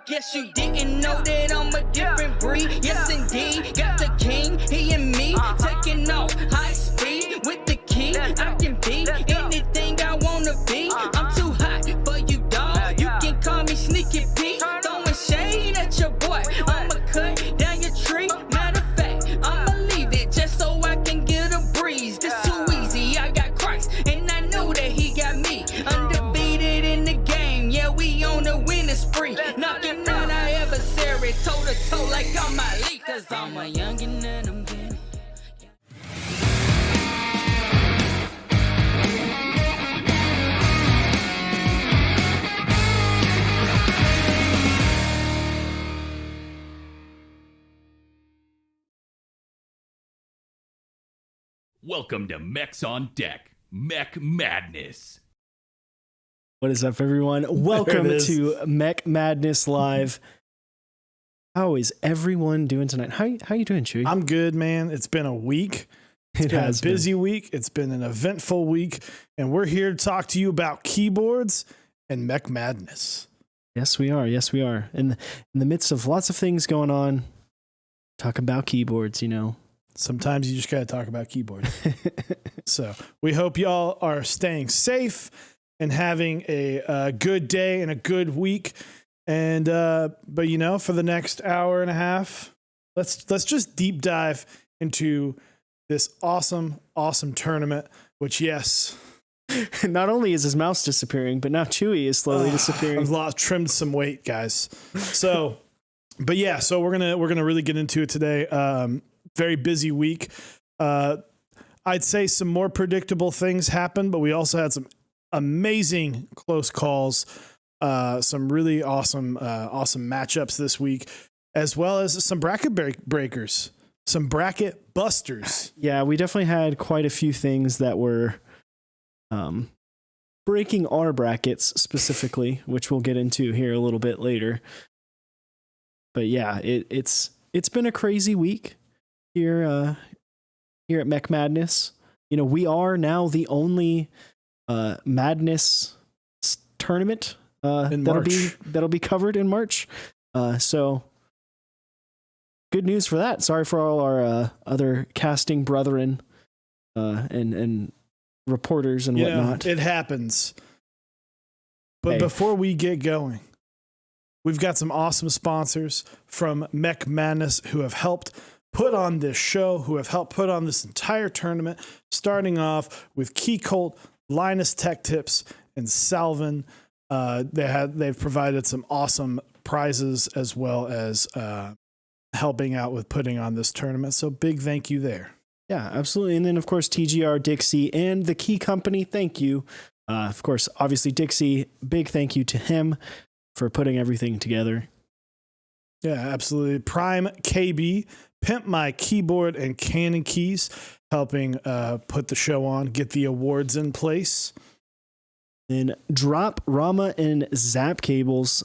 Guess you didn't know that I'm a different breed. Yes, indeed. Got the king, he and me, taking off high speed with the key. I can be anything I wanna be. I'm too hot for you, dog. You can call me Sneaky Pete. Throwing shade at your boy. I'ma cut down your tree. Matter of fact, I'ma leave it just so I can get a breeze. This too easy. I got Christ, and I know that he got me. Undefeated in the game. Yeah, we on a winning spree. Knocking on our adversary, toe to toe like I'm my league. Cause I'm a youngin' and I'm getting. Welcome to Mech's on Deck, Mech Madness. What is up, everyone? Welcome to Mech Madness Live. How is everyone doing tonight? How you doing, Chewy? I'm good, man. It's been a week. It's been a busy week. It's been an eventful week, and we're here to talk to you about keyboards and Mech Madness. Yes, we are. Yes, we are. In the midst of lots of things going on, talk about keyboards, you know. Sometimes you just got to talk about keyboards. So we hope y'all are staying safe and having a good day and a good week. And but you know, for the next hour and a half, let's just deep dive into this awesome tournament. Which, yes, not only is his mouse disappearing, but now Chewy is slowly disappearing. I've trimmed some weight, guys. So, but yeah, so we're gonna really get into it today. Very busy week. I'd say some more predictable things happened, but we also had some amazing close calls, some really awesome matchups this week, as well as some bracket breakers, some bracket busters. Yeah, we definitely had quite a few things that were breaking our brackets specifically, which we'll get into here a little bit later. But yeah, it's been a crazy week here at Mech Madness. You know, we are now the only Madness tournament that'll be covered in March. So good news for that. Sorry for all our other casting brethren and reporters and whatnot. It happens. But before we get going, we've got some awesome sponsors from Mech Madness who have helped put on this show, who have helped put on this entire tournament, starting off with Key Colt, Linus Tech Tips, and Salvin. They've provided some awesome prizes as well as helping out with putting on this tournament. So big thank you there. Yeah, absolutely. And then, of course, TGR Dixie and the Key Company, thank you. Of course, obviously, Dixie, big thank you to him for putting everything together. Yeah, absolutely. Prime KB, Pimp My Keyboard and Canon Keys, helping put the show on, get the awards in place. Then Drop, Rama, and Zap Cables,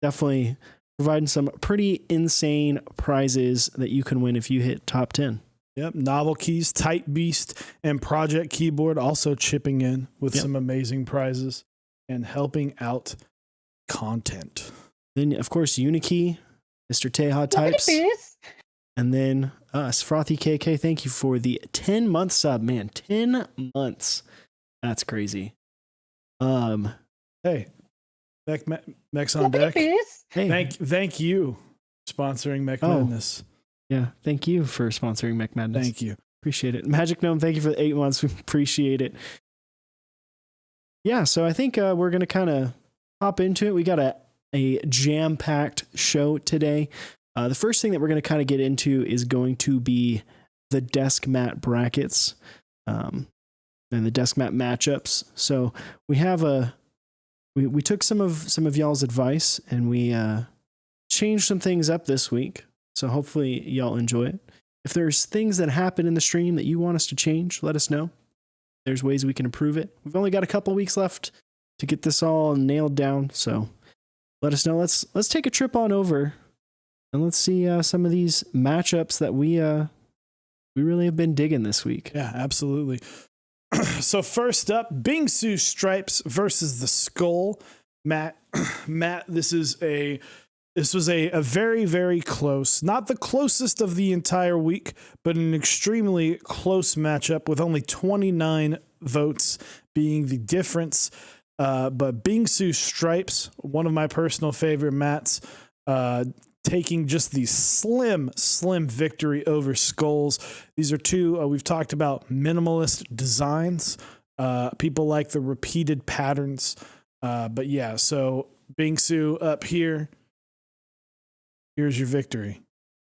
definitely providing some pretty insane prizes that you can win if you hit top 10. Yep, Novel Keys, Tight Beast, and Project Keyboard also chipping in with some amazing prizes and helping out content. Then, of course, Unikey, Mr. Teha Types. And then us, Frothy KK, thank you for the 10-month sub, man. 10 months. That's crazy. Hey, Mech's on Deck. Hey. Thank you for sponsoring Mech Madness. Yeah, thank you for sponsoring Mech Madness. Thank you. Appreciate it. Magic Gnome, thank you for the 8 months. We appreciate it. Yeah, so I think we're going to kind of hop into it. We got a jam-packed show today. The first thing that we're going to kind of get into is going to be the desk mat brackets and the desk mat matchups. So we have we took some of y'all's advice and we changed some things up this week. So hopefully y'all enjoy it. If there's things that happen in the stream that you want us to change, let us know. There's ways we can improve it. We've only got a couple weeks left to get this all nailed down. So let us know. Let's take a trip on over and let's see some of these matchups that we really have been digging this week. Yeah, absolutely. So first up, Bingsu Stripes versus the Skull. Matt, this is a This was a very, very close, not the closest of the entire week, but an extremely close matchup with only 29 votes being the difference. But Bingsu Stripes, one of my personal favorite mats, taking just the slim victory over Skulls. These are two, we've talked about minimalist designs. People like the repeated patterns. But yeah, so Bingsu up here. Here's your victory.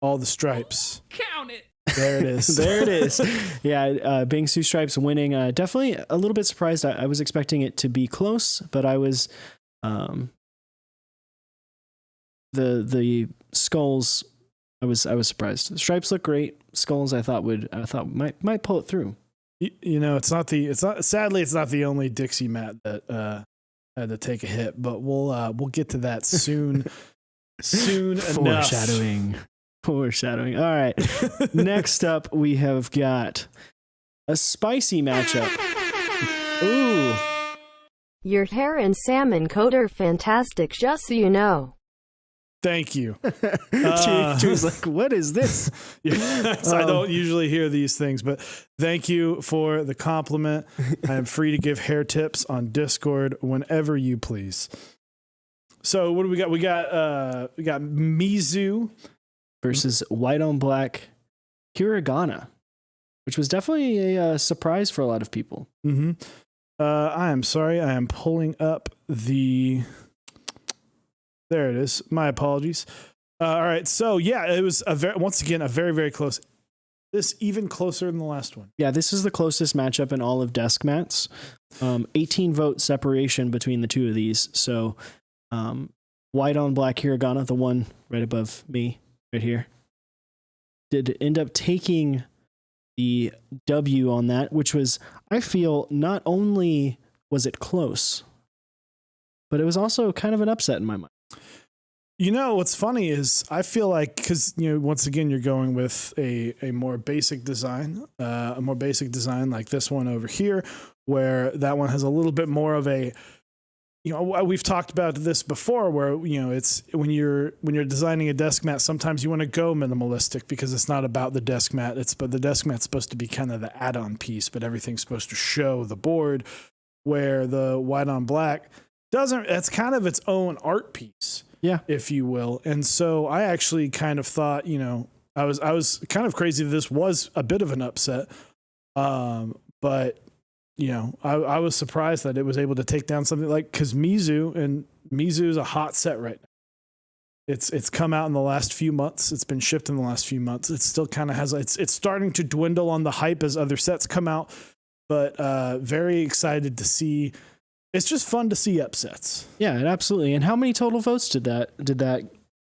All the stripes. Count it. There it is. There it is. Yeah, Bingsu Stripes winning. Definitely a little bit surprised. I was expecting it to be close, but I was the Skulls. I was surprised. The Stripes look great. Skulls I thought might pull it through. You know, sadly it's not the only Dixie mat that had to take a hit, but we'll get to that soon. Soon enough. Foreshadowing. All right. Next up, we have got a spicy matchup. Ooh. Your hair and salmon coat are fantastic, just so you know. Thank you. She was like, what is this? Yes, I don't usually hear these things, but thank you for the compliment. I am free to give hair tips on Discord whenever you please. So what do we got? We got Mizu versus white on black Hiragana, which was definitely a surprise for a lot of people. Mm-hmm. I am sorry. I am pulling up the... There it is. My apologies. All right. So yeah, it was once again a very, very close. This even closer than the last one. Yeah, this is the closest matchup in all of desk mats. 18 vote separation between the two of these. So white on black Hiragana, the one right above me, right here, did end up taking the W on that, which was, I feel, not only was it close, but it was also kind of an upset in my mind. You know, what's funny is I feel like, because, you know, once again, you're going with a more basic design, like this one over here, where that one has a little bit more of a, you know, we've talked about this before, where, you know, it's when you're designing a desk mat, sometimes you want to go minimalistic because it's not about the desk mat. But the desk mat's supposed to be kind of the add-on piece, but everything's supposed to show the board, where the white on black doesn't. It's kind of its own art piece. Yeah, if you will. And so I actually kind of thought, you know, I was kind of crazy that this was a bit of an upset. But, you know, I was surprised that it was able to take down something like, because Mizu is a hot set right now. It's come out in the last few months. It's been shipped in the last few months. It still kind of has, it's starting to dwindle on the hype as other sets come out, but very excited to see. It's just fun to see upsets. Yeah, absolutely. And how many total votes did that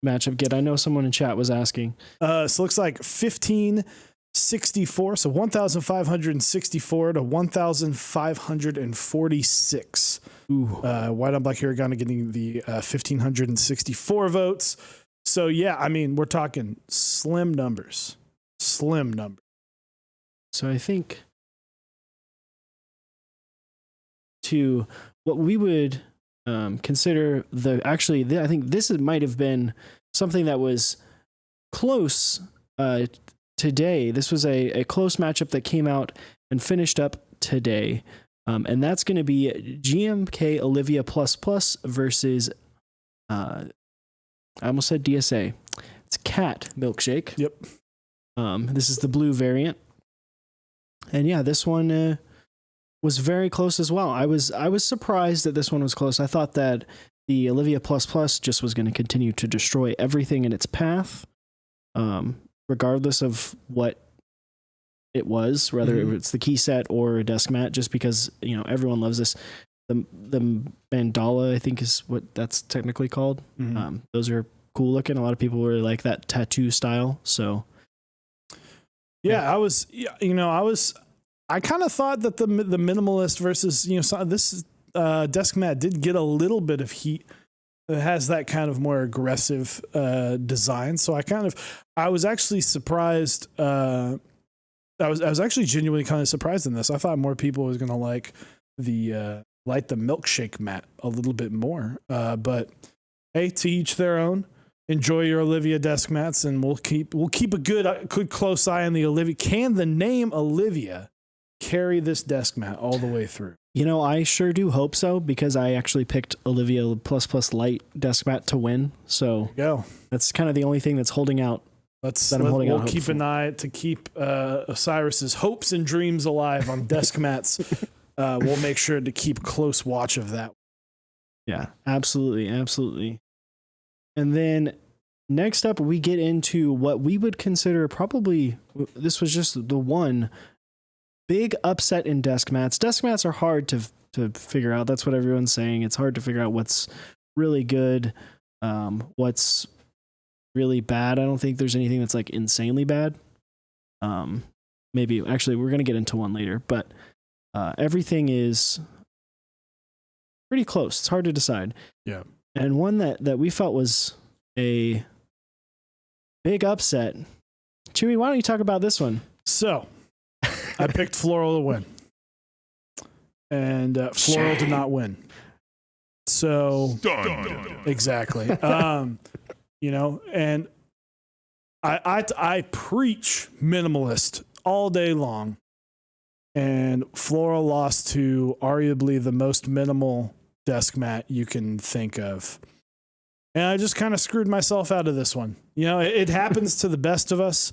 matchup get? I know someone in chat was asking. So it looks like 1564, so 1,564 to 1,546. White on black Hiragana getting the 1,564 votes. So yeah, I mean, we're talking slim numbers. So I think to what we would consider I think this might have been something that was close today. This was a close matchup that came out and finished up today. And that's going to be GMK Olivia ++ versus, I almost said DSA. It's Cat Milkshake. Yep. This is the blue variant. And yeah, this one was very close as well. I was surprised that this one was close. I thought that the Olivia ++ just was going to continue to destroy everything in its path, regardless of what it was, whether it's the key set or a desk mat, just because, you know, everyone loves this. The mandala, I think, is what that's technically called. Those are cool looking. A lot of people really like that tattoo style. So yeah. I kind of thought that the minimalist versus, you know, this desk mat did get a little bit of heat. It has that kind of more aggressive design. So I was actually surprised. I was actually genuinely kind of surprised in this. I thought more people was going to like the milkshake mat a little bit more. But hey, to each their own. enjoy your Olivia desk mats, and we'll keep a good close eye on the Olivia. Can the name Olivia carry this desk mat all the way through? You know, I sure do hope so, because I actually picked Olivia plus Light desk mat to win. So Go. that's kind of the only thing that's holding out. We'll keep an eye to keep Osiris's hopes and dreams alive on desk mats. We'll make sure to keep close watch of that. Yeah, absolutely. And then next up, we get into what we would consider probably, this was just the one big upset in desk mats. Desk mats are hard to figure out. That's what everyone's saying. It's hard to figure out what's really good, what's really bad. I don't think there's anything that's like insanely bad. Maybe actually we're going to get into one later, but everything is pretty close. It's hard to decide. Yeah. And one that we felt was a big upset. Chewy, why don't you talk about this one? So I picked Floral to win, and Floral did not win. So exactly. You know, and I preach minimalist all day long, and Floral lost to arguably the most minimal desk mat you can think of. And I just kind of screwed myself out of this one. You know, it happens to the best of us.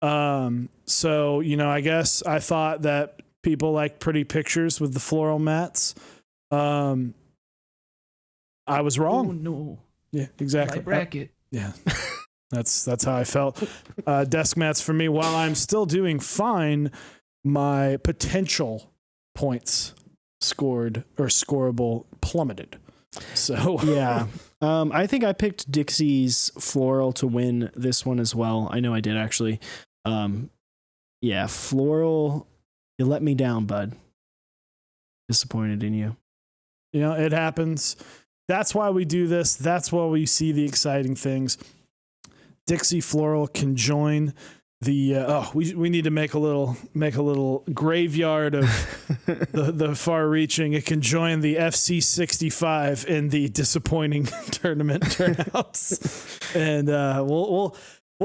So, you know, I guess I thought that people like pretty pictures with the floral mats. I was wrong. Oh, no. Yeah, exactly. Light bracket. Yeah. That's how I felt. Desk mats for me, while I'm still doing fine, my potential points scored or scoreable plummeted. So yeah. I think I picked Dixie's Floral to win this one as well. I know I did actually. Yeah, Floral, you let me down, bud. Disappointed in you. You know, it happens. That's why we do this. That's why we see the exciting things. Dixie Floral can join the we need to make a little graveyard of the far reaching. It can join the FC 65 in the disappointing tournament turnouts. And we'll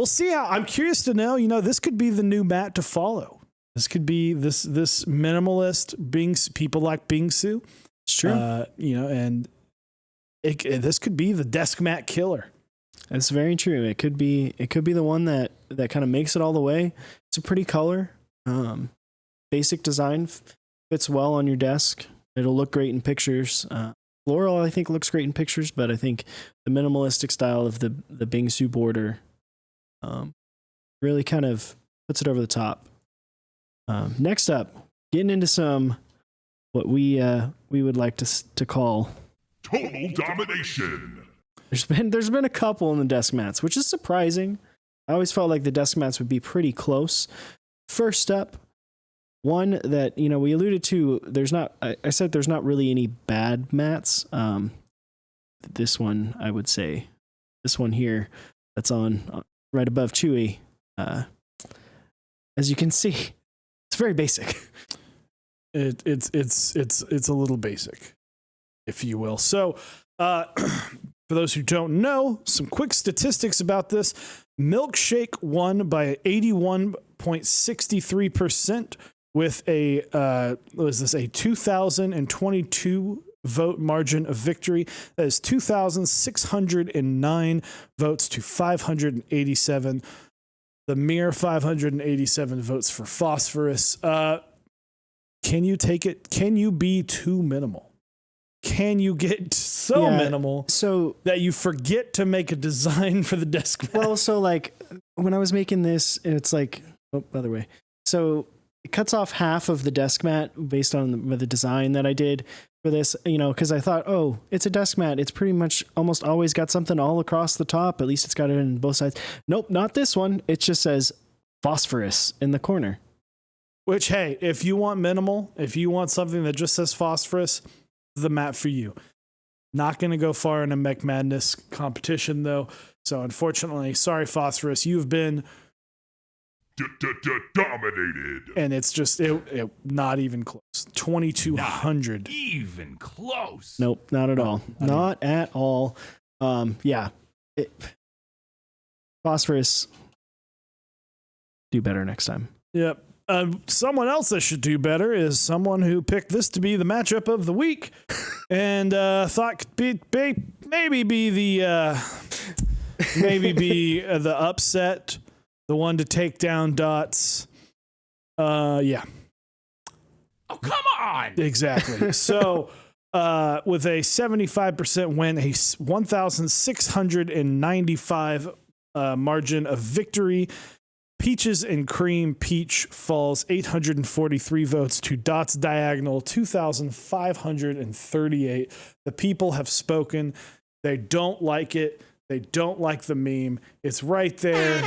see how. I'm curious to know, you know, this could be the new mat to follow. This could be this minimalist people like Bingsu. It's true. You know, and this could be the desk mat killer. That's very true. It could be the one that kind of makes it all the way. It's a pretty color. Basic design fits well on your desk. It'll look great in pictures. Floral, I think, looks great in pictures, but I think the minimalistic style of the Bingsu border really kind of puts it over the top. Next up, getting into some what we would like to call Total domination. There's been a couple in the desk mats, which is surprising. I always felt like the desk mats would be pretty close. First up, one that, you know, we alluded to, I said there's not really any bad mats. This one, I would say, this one here that's on right above Chewy. As you can see, it's very basic. It's a little basic, if you will. So, for those who don't know, some quick statistics about this. Milkshake won by 81.63% with a 2,022 vote margin of victory. That is 2,609 votes to 587. The mere 587 votes for Phosphorus. Can you take it? Can you be too minimal? Can you get so minimal so that you forget to make a design for the desk mat? Well, so like when I was making this, it's like, other way. So it cuts off half of the desk mat based on the design that I did for this, you know, because I thought, oh, it's a desk mat. It's pretty much almost always got something all across the top. At least it's got it on both sides. Nope, not this one. It just says Phosphorus in the corner. Which, hey, if you want minimal, if you want something that just says Phosphorus, the mat for you. Not going to go far in a Mech Madness competition, though. So, unfortunately, sorry, Phosphorus, you've been dominated. And it's just it not even close. 2,200. Not even close. Nope, not at all. Not at all. Yeah. Phosphorus, do better next time. Yep. Someone else that should do better is someone who picked this to be the matchup of the week and thought could maybe be the upset, the one to take down Dots. Yeah. Oh, come on. Exactly. So with a 75% win, a 1,695 margin of victory, Peaches and Cream Peach falls 843 votes to Dots Diagonal 2,538. The people have spoken. They don't like it. They don't like the meme. It's right there.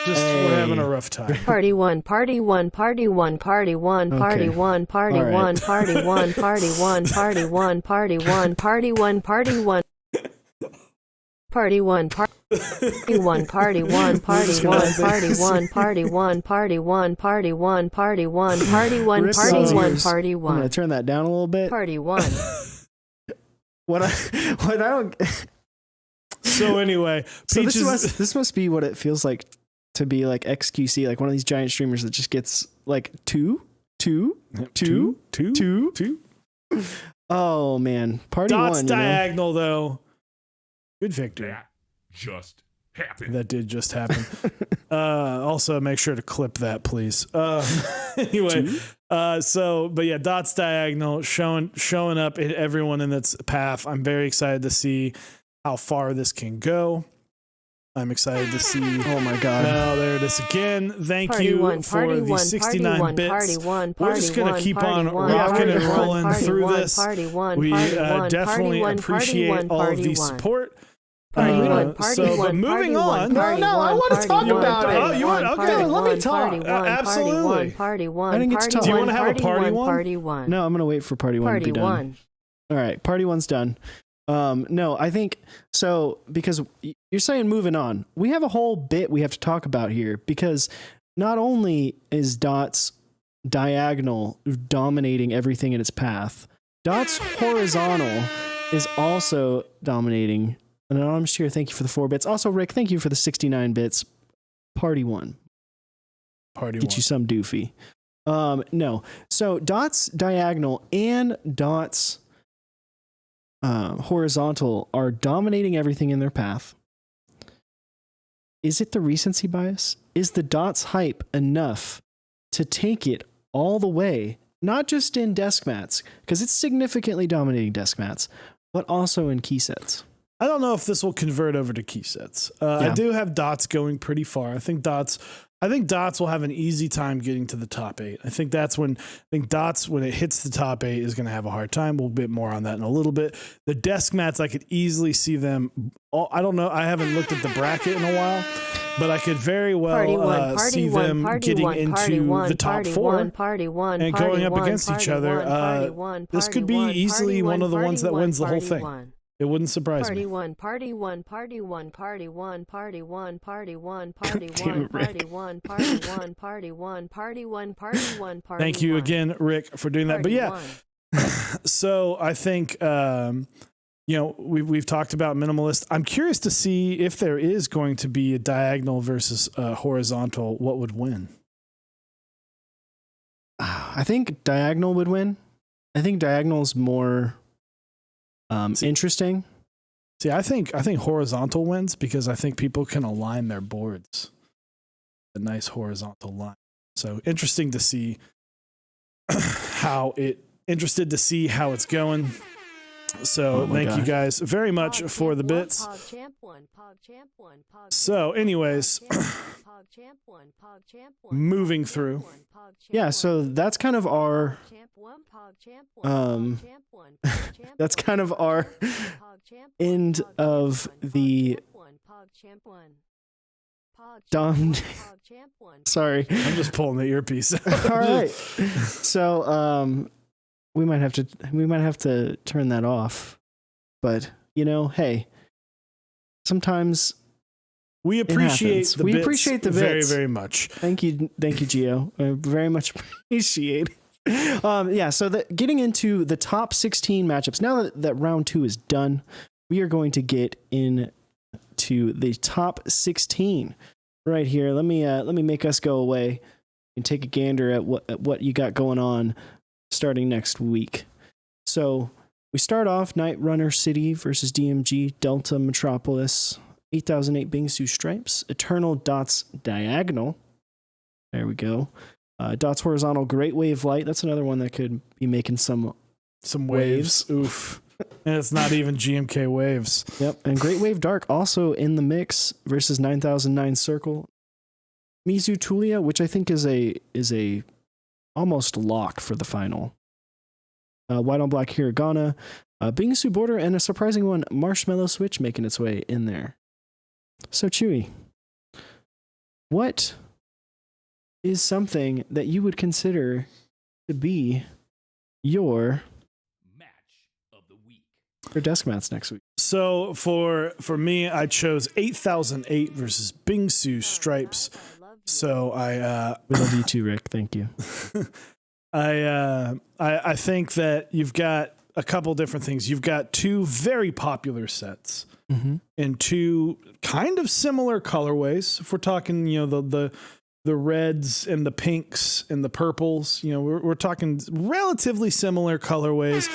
Just we're having a rough time. Party one, party one, party one, party one, party one, party one, party one, party one, party one, party one, party one, party one. Party one, party one, party one, party one, party one, party one, party one, party one, party one, party one, party one, party I'm one. gonna turn that down a little bit. Party one. What I don't. So anyway, So Peaches, this must be what it feels like to be like XQC, like one of these giant streamers that just gets like two. Oh man, party Dots one. Diagonal though. Good victory. That just happened. That did just happen. Also, make sure to clip that, please. Anyway, but yeah, Dots Diagonal showing up in everyone in its path. I'm very excited to see how far this can go. I'm excited to see. Oh my god! Oh, there it is again. Thank Party you one, for party the one, 69 party bits. one, party one, We're just gonna party keep one, on party rocking one, and party rolling one, through party this. one, We party one, definitely party one, appreciate party all one, of the party one. support. Party one, party So, one, but moving party on. one, party No, I one, wanna party talk one, about party it. Oh, you one, want- party okay, let me one, talk. party one, Absolutely. party one, I didn't get to party talk. Do you one, wanna have a party one? party one, No, I'm gonna wait for party one to party be done. one. All right, party one's done. No, I think so because you're saying moving on. We have a whole bit we have to talk about here because not only is Dots Diagonal dominating everything in its path, Dots Horizontal is also dominating. An anonymous cheer, thank you for the 4 bits. Also, Rick, thank you for the 69 bits. Party one. Party Get one. you some doofy. No. So Dots Diagonal and Dots Horizontal are dominating everything in their path. Is it the recency bias? Is the Dots hype enough to take it all the way, not just in desk mats, because it's significantly dominating desk mats, but also in key sets? I don't know if this will convert over to key sets. I do have Dots going pretty far. I think Dots will have an easy time getting to the top 8. I think Dots, when it hits the top 8, is going to have a hard time. We'll bit more on that in a little bit. The desk mats, I could easily see them. I don't know. I haven't looked at the bracket in a while, but I could very well see them getting into the top 4 and going up against each other. This could be easily one of the ones that wins the whole thing. It wouldn't surprise me. Party one, party one, party one, party one, party one, party one, Damn it, party one, party one, party one, party one, party one, party one. Thank you again, Rick, for doing that. But yeah, so I think we've talked about minimalist. I'm curious to see if there is going to be a diagonal versus horizontal. What would win? I think Diagonal would win. I think Diagonal is more interesting. See, I think horizontal wins because I think people can align their boards. A nice horizontal line. So interesting to see how it's going. So thank you guys very much for the bits. So anyways, moving through. Yeah, so that's kind of our that's kind of our end of the sorry. I'm just pulling the earpiece. All right. So we might have to turn that off. But, hey, sometimes we appreciate the bits appreciate the very, bits. very much. Thank you, Gio. I very much appreciate it. So getting into the top 16 matchups, now that round 2 is done, we are going to get into to the top 16 right here. Let me make us go away and take a gander at what you got going on starting next week. So we start off Night Runner City versus DMG, Delta Metropolis, 8008 Bingsu Stripes, Eternal Dots Diagonal. There we go. Dots Horizontal Great Wave Light. That's another one that could be making some waves. Oof. And it's not even GMK waves. Yep. And Great Wave Dark also in the mix versus 9009 Circle. Mizu Tulia, which I think is a almost lock for the final. White on Black Hiragana, Bingsu Border, and a surprising one, Marshmallow Switch making its way in there. So Chewy, what is something that you would consider to be your Match of the week for desk mats next week? So for me, I chose 8008 versus Bingsu Stripes. So we love you too, Rick. Thank you. I think that you've got a couple different things. You've got two very popular sets in two kind of similar colorways. If we're talking, the reds and the pinks and the purples, we're talking relatively similar colorways.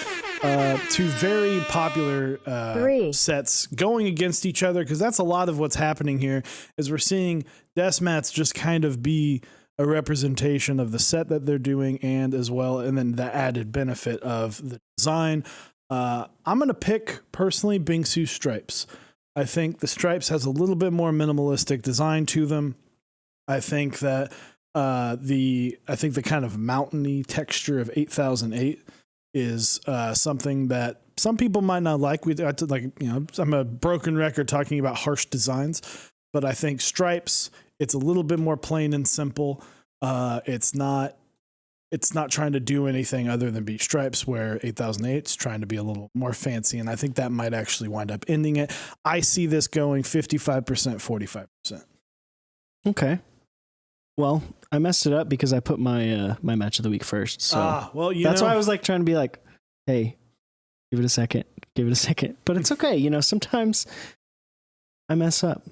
Two very popular sets going against each other, because that's a lot of what's happening here. Is we're seeing desk mats just kind of be a representation of the set that they're doing, and then the added benefit of the design. I'm going to pick personally Bingsu Stripes. I think the Stripes has a little bit more minimalistic design to them. I think that the kind of mountainy texture of 8008 is something that some people might not like. I'm a broken record talking about harsh designs, but I think Stripes, it's a little bit more plain and simple. It's not trying to do anything other than be Stripes, where 8008 is trying to be a little more fancy, and I think that might actually wind up ending it. I see this going 55%, 45%. Okay. Well, I messed it up because I put my my match of the week first. So that's why I was trying to be like, hey, give it a second. But it's okay. Sometimes I mess up.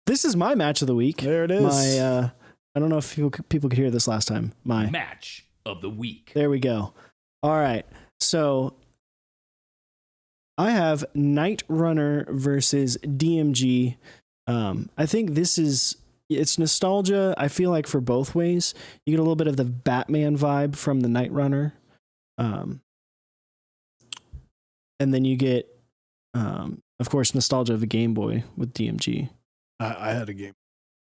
This is my match of the week. There it is. I don't know if people could hear this last time. My match of the week. There we go. All right. So I have Night Runner versus DMG. I think it's nostalgia. I feel like for both ways, you get a little bit of the Batman vibe from the Night Runner. And then you get, of course, nostalgia of the Game Boy with DMG. I had a Game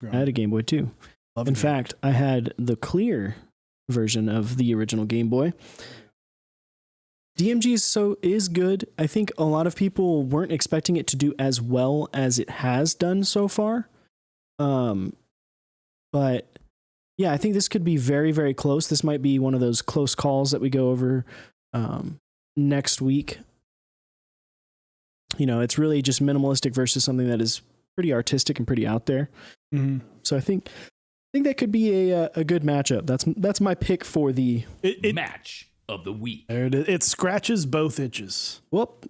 Boy. I had a Game Boy too. In fact, I had the clear version of the original Game Boy. DMG is good. I think a lot of people weren't expecting it to do as well as it has done so far. But yeah, I think this could be very, very close. This might be one of those close calls that we go over next week. It's really just minimalistic versus something that is pretty artistic and pretty out there. Mm-hmm. So I think that could be a good matchup. That's my pick for the match of the week. There it is. It scratches both itches. Whoop.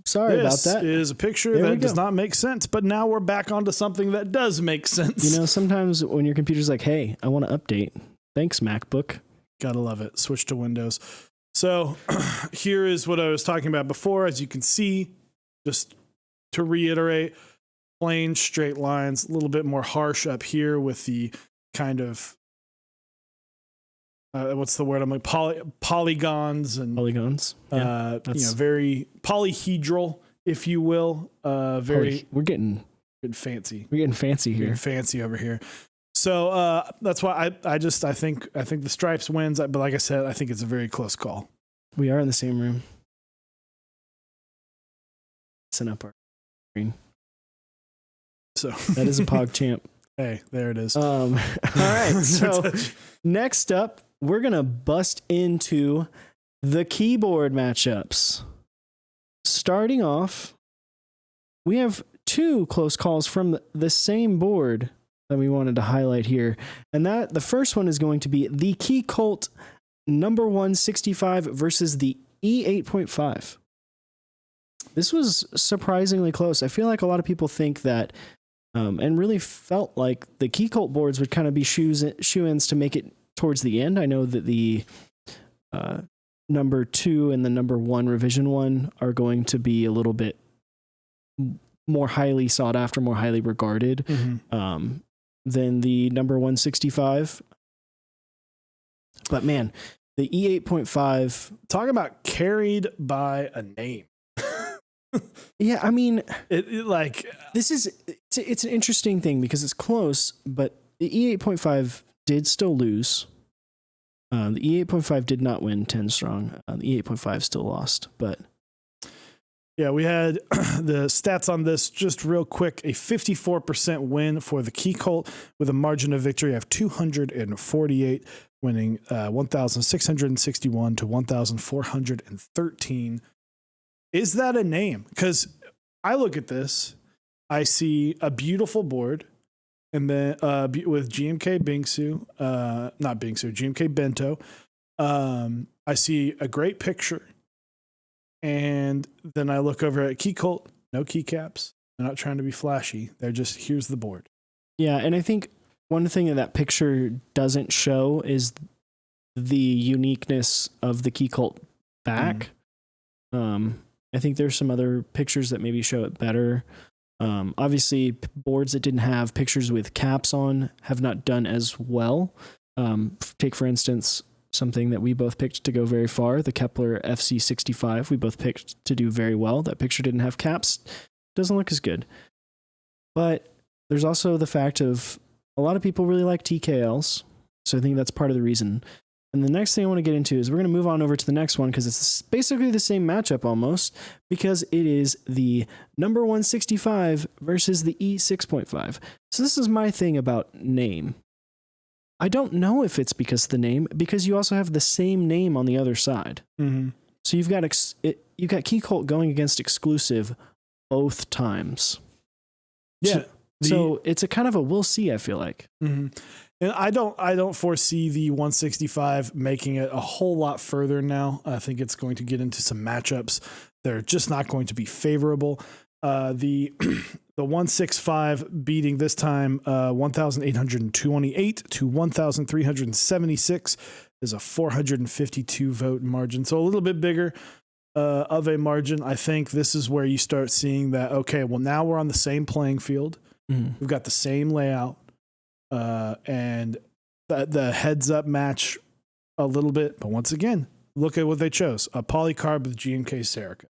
Sorry about that. This is a picture that does not make sense, but now we're back onto something that does make sense. Sometimes when your computer's like, hey, I want to update. Thanks, MacBook. Gotta love it. Switch to Windows. So here is what I was talking about before. As you can see, just to reiterate, plain straight lines, a little bit more harsh up here with the kind of what's the word? I'm like polygons and Yeah, very polyhedral, if you will. We're getting fancy. We're getting fancy here. Getting fancy over here. So that's why I think the Stripes wins. But like I said, I think it's a very close call. We are in the same room. Set up our screen. So that is a PogChamp. Hey, there it is. All right. So next up, we're gonna bust into the keyboard matchups. Starting off, we have two close calls from the same board that we wanted to highlight here, and the first one is going to be the Key Cult number 165 versus the E8.5. This was surprisingly close. I feel like a lot of people think that, and really felt like the key cult boards would kind of be shoe-ins to make it towards the end. I know that the number 2 and the number 1 revision 1 are going to be a little bit more highly sought after, more highly regarded than the number 165. But man, the E8.5, talk about carried by a name. yeah, I mean, this is it's an interesting thing because it's close, but the E8.5 did still lose. The E8.5 did not win 10 strong. The E8.5 still lost, but yeah, we had the stats on this just real quick. A 54% win for the Key Cult with a margin of victory of 248, winning 1,661 to 1,413. Is that a name? Because I look at this, I see a beautiful board, and then with GMK Bingsu, not Bingsu, GMK Bento. I see a great picture. And then I look over at Key Cult, no keycaps. They're not trying to be flashy. They're just, here's the board. Yeah, and I think one thing that picture doesn't show is the uniqueness of the Key Cult back. I think there's some other pictures that maybe show it better. Obviously, boards that didn't have pictures with caps on have not done as well. Take, for instance, something that we both picked to go very far, the Kepler FC65. We both picked to do very well. That picture didn't have caps. Doesn't look as good. But there's also the fact of a lot of people really like TKLs. So I think that's part of the reason. And the next thing I want to get into is we're going to move on over to the next one because it's basically the same matchup almost, because it is the number 165 versus the E6.5. So this is my thing about name. I don't know if it's because of the name, because you also have the same name on the other side. So you've got Key Cult going against exclusive both times. Yeah. So it's a kind of a we'll see, I feel like. And I don't foresee the 165 making it a whole lot further now. I think it's going to get into some matchups that are just not going to be favorable. The 165 beating this time 1,828 to 1,376 is a 452 vote margin. So a little bit bigger of a margin. I think this is where you start seeing that, okay, well, now we're on the same playing field. We've got the same layout. And the heads up match a little bit. But once again, look at what they chose. A polycarb with GMK Serica.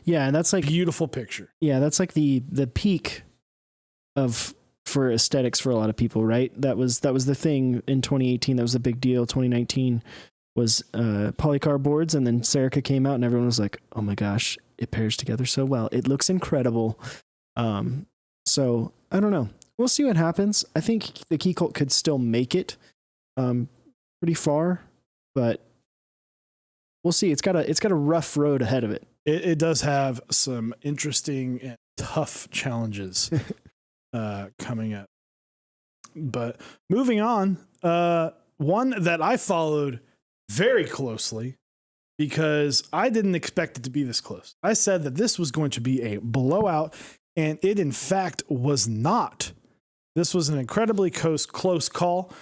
Yeah, and that's like beautiful picture. Yeah, that's like the peak for aesthetics for a lot of people, right? That was the thing in 2018. That was a big deal. 2019 was polycarb boards, and then Serica came out, and everyone was like, "Oh my gosh, it pairs together so well. It looks incredible." So I don't know. We'll see what happens. I think the Key Cult could still make it pretty far, but we'll see. It's got a rough road ahead of it. It does have some interesting and tough challenges coming up. But moving on, one that I followed very closely because I didn't expect it to be this close. I said that this was going to be a blowout, and it in fact was not. This was an incredibly close call.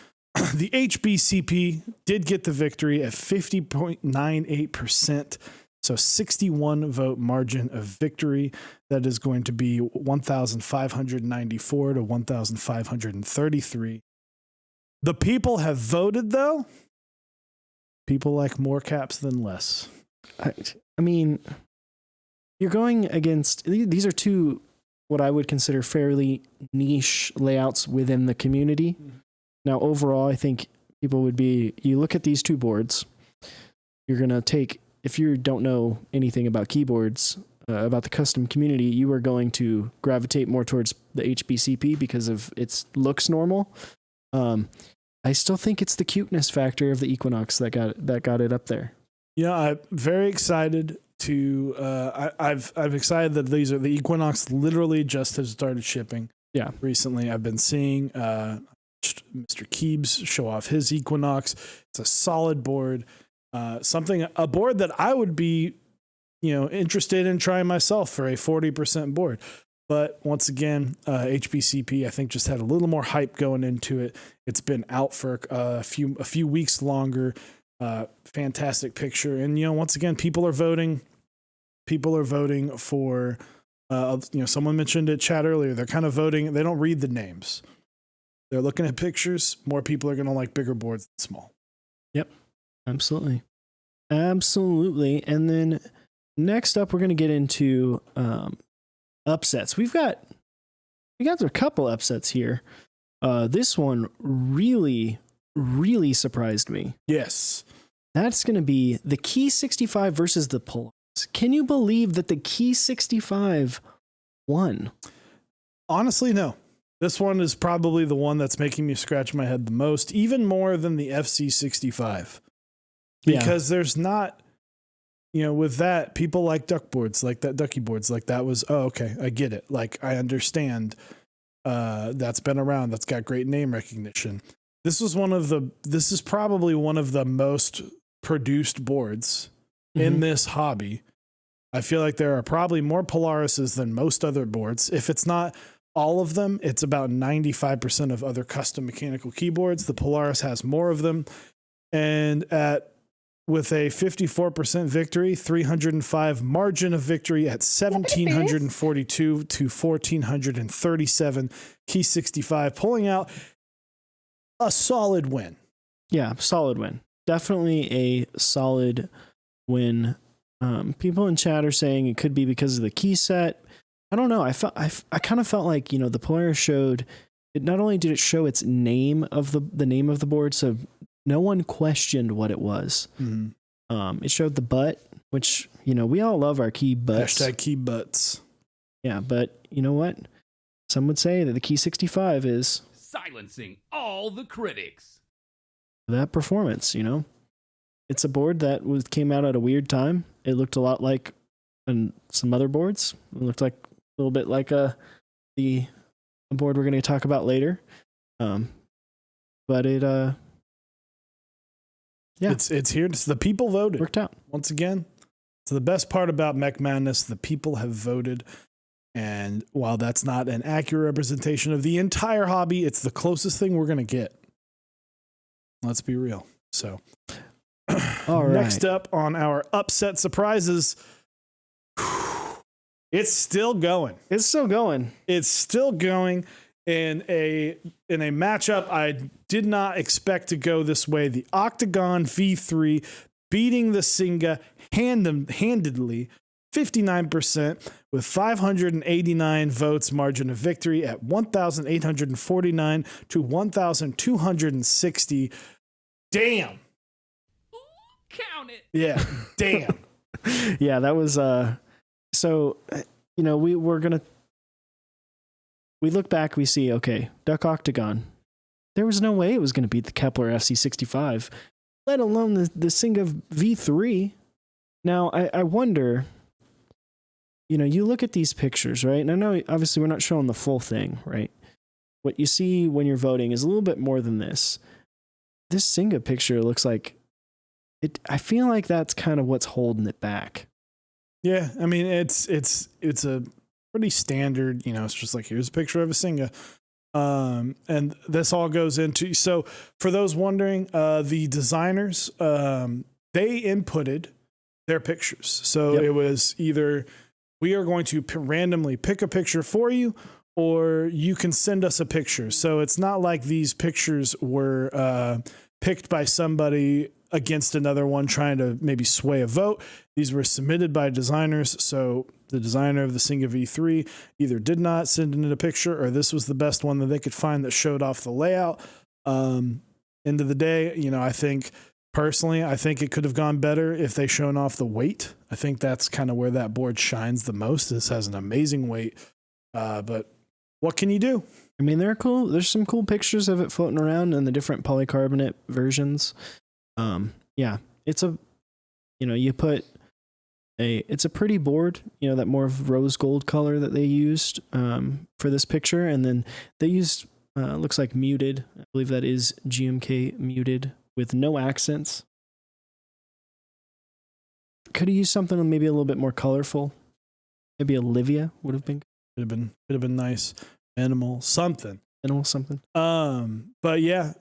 The HBCP did get the victory at 50.98%. So 61 vote margin of victory. That is going to be 1,594 to 1,533. The people have voted, though. People like more caps than less. I mean, you're going against, these are two what I would consider fairly niche layouts within the community. Now, overall, I think people would be, you look at these two boards, you're going to take, if you don't know anything about keyboards, about the custom community, you are going to gravitate more towards the HBCP because of its looks normal. I still think it's the cuteness factor of the Equinox that got it up there. Yeah, I'm very excited to I've excited that these are the Equinox literally just has started shipping. Yeah. Recently I've been seeing Mr. Keebs show off his Equinox. It's a solid board. A board that I would be interested in trying myself for a 40% board. But once again, HBCP, I think, just had a little more hype going into it. It's been out for a few weeks longer. Fantastic picture. And, once again, people are voting. People are voting for, someone mentioned it, chat earlier. They're kind of voting. They don't read the names. They're looking at pictures. More people are going to like bigger boards than small. Yep. Absolutely. Absolutely. And then next up, we're going to get into upsets. We got a couple upsets here. This one really, really surprised me. Yes. That's going to be the Key 65 versus the Polaris. Can you believe that the Key 65 won? Honestly, no. This one is probably the one that's making me scratch my head the most, even more than the FC65. Because there's not, with that, people like duck boards, like that ducky boards, like that was, oh, okay, I get it. Like, I understand. That's been around. That's got great name recognition. This is probably one of the most produced boards in this hobby. I feel like there are probably more Polarises than most other boards. If it's not all of them, it's about 95% of other custom mechanical keyboards. The Polaris has more of them. And with a 54% victory, 305 margin of victory at 1,742 to 1,437, Key 65 pulling out a solid win. Yeah, solid win. Definitely a solid win. People in chat are saying it could be because of the key set. I don't know. I kind of felt like, the Polaris showed it. Not only did it show its name of the name of the board, so no one questioned what it was. Mm-hmm. It showed the butt, which, we all love our key butts. Hashtag key butts. Yeah, but you know what? Some would say that the Key 65 is silencing all the critics. That performance, It's a board that came out at a weird time. It looked a lot like some other boards. It looked like a little bit like the board we're going to talk about later. But it it's here. It's the people voted. Worked out. Once again, so the best part about Mech Madness, the people have voted. And while that's not an accurate representation of the entire hobby, it's the closest thing we're going to get. Let's be real. So all right. Next up on our upset surprises, it's still going. It's still going. It's still going in a matchup I did not expect to go this way. The Octagon V3 beating the Singa handedly, 59% with 589 votes margin of victory at 1,849 to 1,260. Damn. Count it. Yeah. Damn. Yeah, that was so we look back, we see, okay, Duck Octagon. There was no way it was going to beat the Kepler FC65, let alone the Singa V3. Now, I wonder, you look at these pictures, right? And I know, obviously, we're not showing the full thing, right? What you see when you're voting is a little bit more than this. This Singa picture looks like it. I feel like that's kind of what's holding it back. Yeah, I mean, it's a pretty standard, it's just like, here's a picture of a Singa. And this all goes into, so for those wondering, the designers, they inputted their pictures. So It was either we are going to randomly pick a picture for you, or you can send us a picture. So it's not like these pictures were picked by somebody against another one trying to maybe sway a vote. These were submitted by designers. So the designer of the Singa V3 either did not send in a picture, or this was the best one that they could find that showed off the layout. End of the day, I think personally, I think it could have gone better if they shown off the weight. I think that's kind of where that board shines the most. This has an amazing weight. But what can you do? I mean, they're cool. There's some cool pictures of it floating around in the different polycarbonate versions. Yeah, it's a, it's a pretty board, that more of rose gold color that they used, for this picture. And then they used, looks like muted. I believe that is GMK muted with no accents. could have used something maybe a little bit more colorful. Maybe Olivia would have been. Could have been nice. Minimal something. But yeah,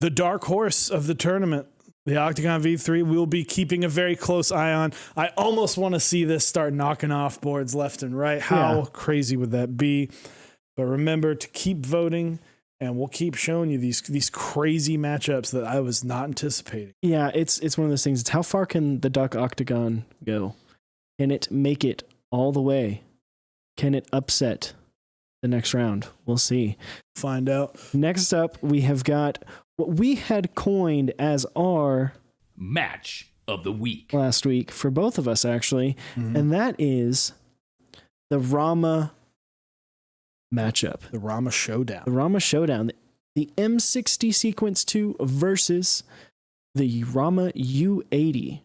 the dark horse of the tournament, the Octagon V3, we'll be keeping a very close eye on. I almost want to see this start knocking off boards left and right. How crazy would that be? But remember to keep voting, and we'll keep showing you these crazy matchups that I was not anticipating. Yeah, it's one of those things. It's how far can the Duck Octagon go? Can it make it all the way? Can it upset the next round? We'll see. Find out. Next up, we have got what we had coined as our Match of the week last week for both of us, actually. Mm-hmm. And that is the Rama matchup. The Rama Showdown. The Rama Showdown. The M60 Sequence 2 versus the Rama U80.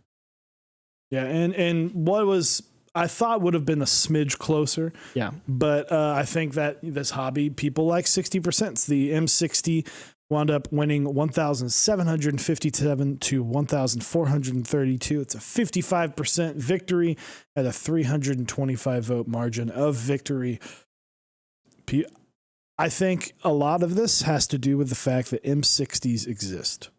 Yeah, and what was I thought would have been a smidge closer. Yeah. But I think that this hobby, people like 60%. The M60 wound up winning 1,757 to 1,432. It's a 55% victory at a 325 vote margin of victory. I think a lot of this has to do with the fact that M60s exist.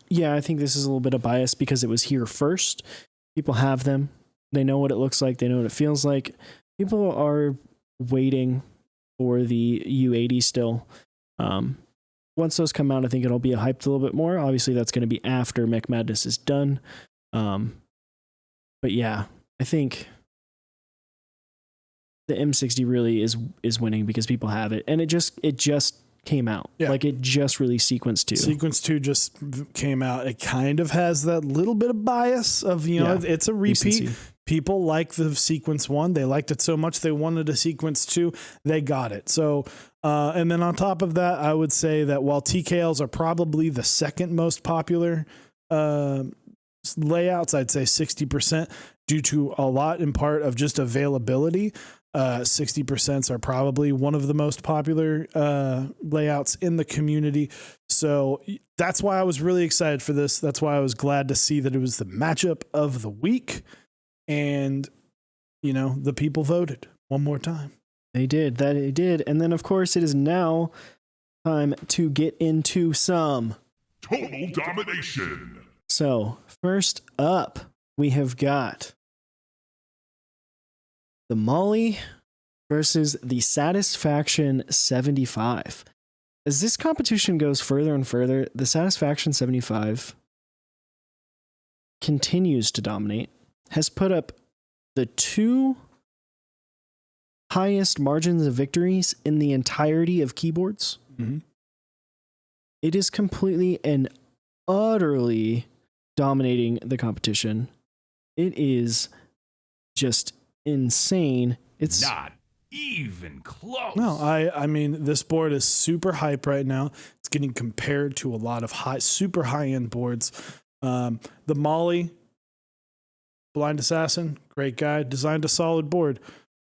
Yeah, I think this is a little bit of bias because it was here first. People have them. They know what it looks like. They know what it feels like. People are waiting for the U80 still. Once those come out, I think it'll be hyped a little bit more. Obviously, that's going to be after Mech Madness is done. But yeah, I think the M60 really is winning because people have it, and it just came out. Yeah. Like it just released Sequence 2. Sequence 2 just came out. It kind of has that little bit of bias of, it's a repeat. Recency. People like the Sequence 1. They liked it so much they wanted a Sequence 2. They got it. So, and then on top of that, I would say that while TKLs are probably the second most popular layouts, I'd say 60% due to a lot in part of just availability. 60% are probably one of the most popular layouts in the community. So that's why I was really excited for this. That's why I was glad to see that it was the matchup of the week. And, the people voted one more time. They did. And then, of course, it is now time to get into some Total domination. So, first up, we have got the Molly versus the Satisfaction 75. As this competition goes further and further, the Satisfaction 75 continues to dominate, has put up the two highest margins of victories in the entirety of keyboards. Mm-hmm. It is completely and utterly dominating the competition. It is just insane. It's not even close. No, I mean, this board is super hype right now. It's getting compared to a lot of super high-end boards. The Molly, Blind Assassin, great guy, designed a solid board.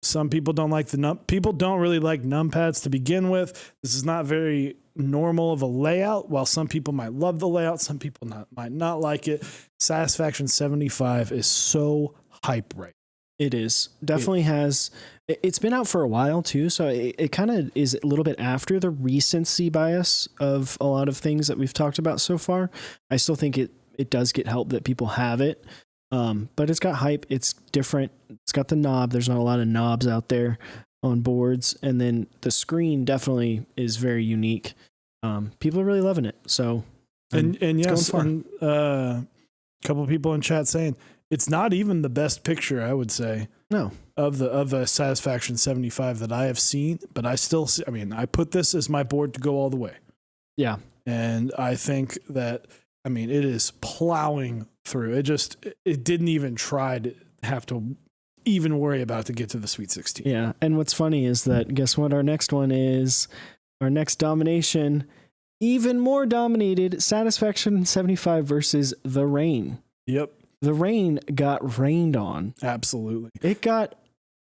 Some people don't like people don't really like numpads to begin with. This is not very normal of a layout. While some people might love the layout, some people might not like it. Satisfaction 75 is so hype right. It is. Definitely has. It's been out for a while too, so it kind of is a little bit after the recency bias of a lot of things that we've talked about so far. I still think it does get help that people have it. But it's got hype. It's different. It's got the knob. There's not a lot of knobs out there on boards. And then the screen definitely is very unique. People are really loving it. So, and yes, and a couple of people in chat saying it's not even the best picture, I would say. No. Of the Satisfaction 75 that I have seen, but I still see, I put this as my board to go all the way. Yeah. And I think that, it is plowing through. It didn't even try to have to even worry about to get to the Sweet 16. Yeah. And what's funny is that guess what our next one is? Our next domination, even more dominated, Satisfaction 75 versus The Rain. Yep. The Rain got rained on. Absolutely. It got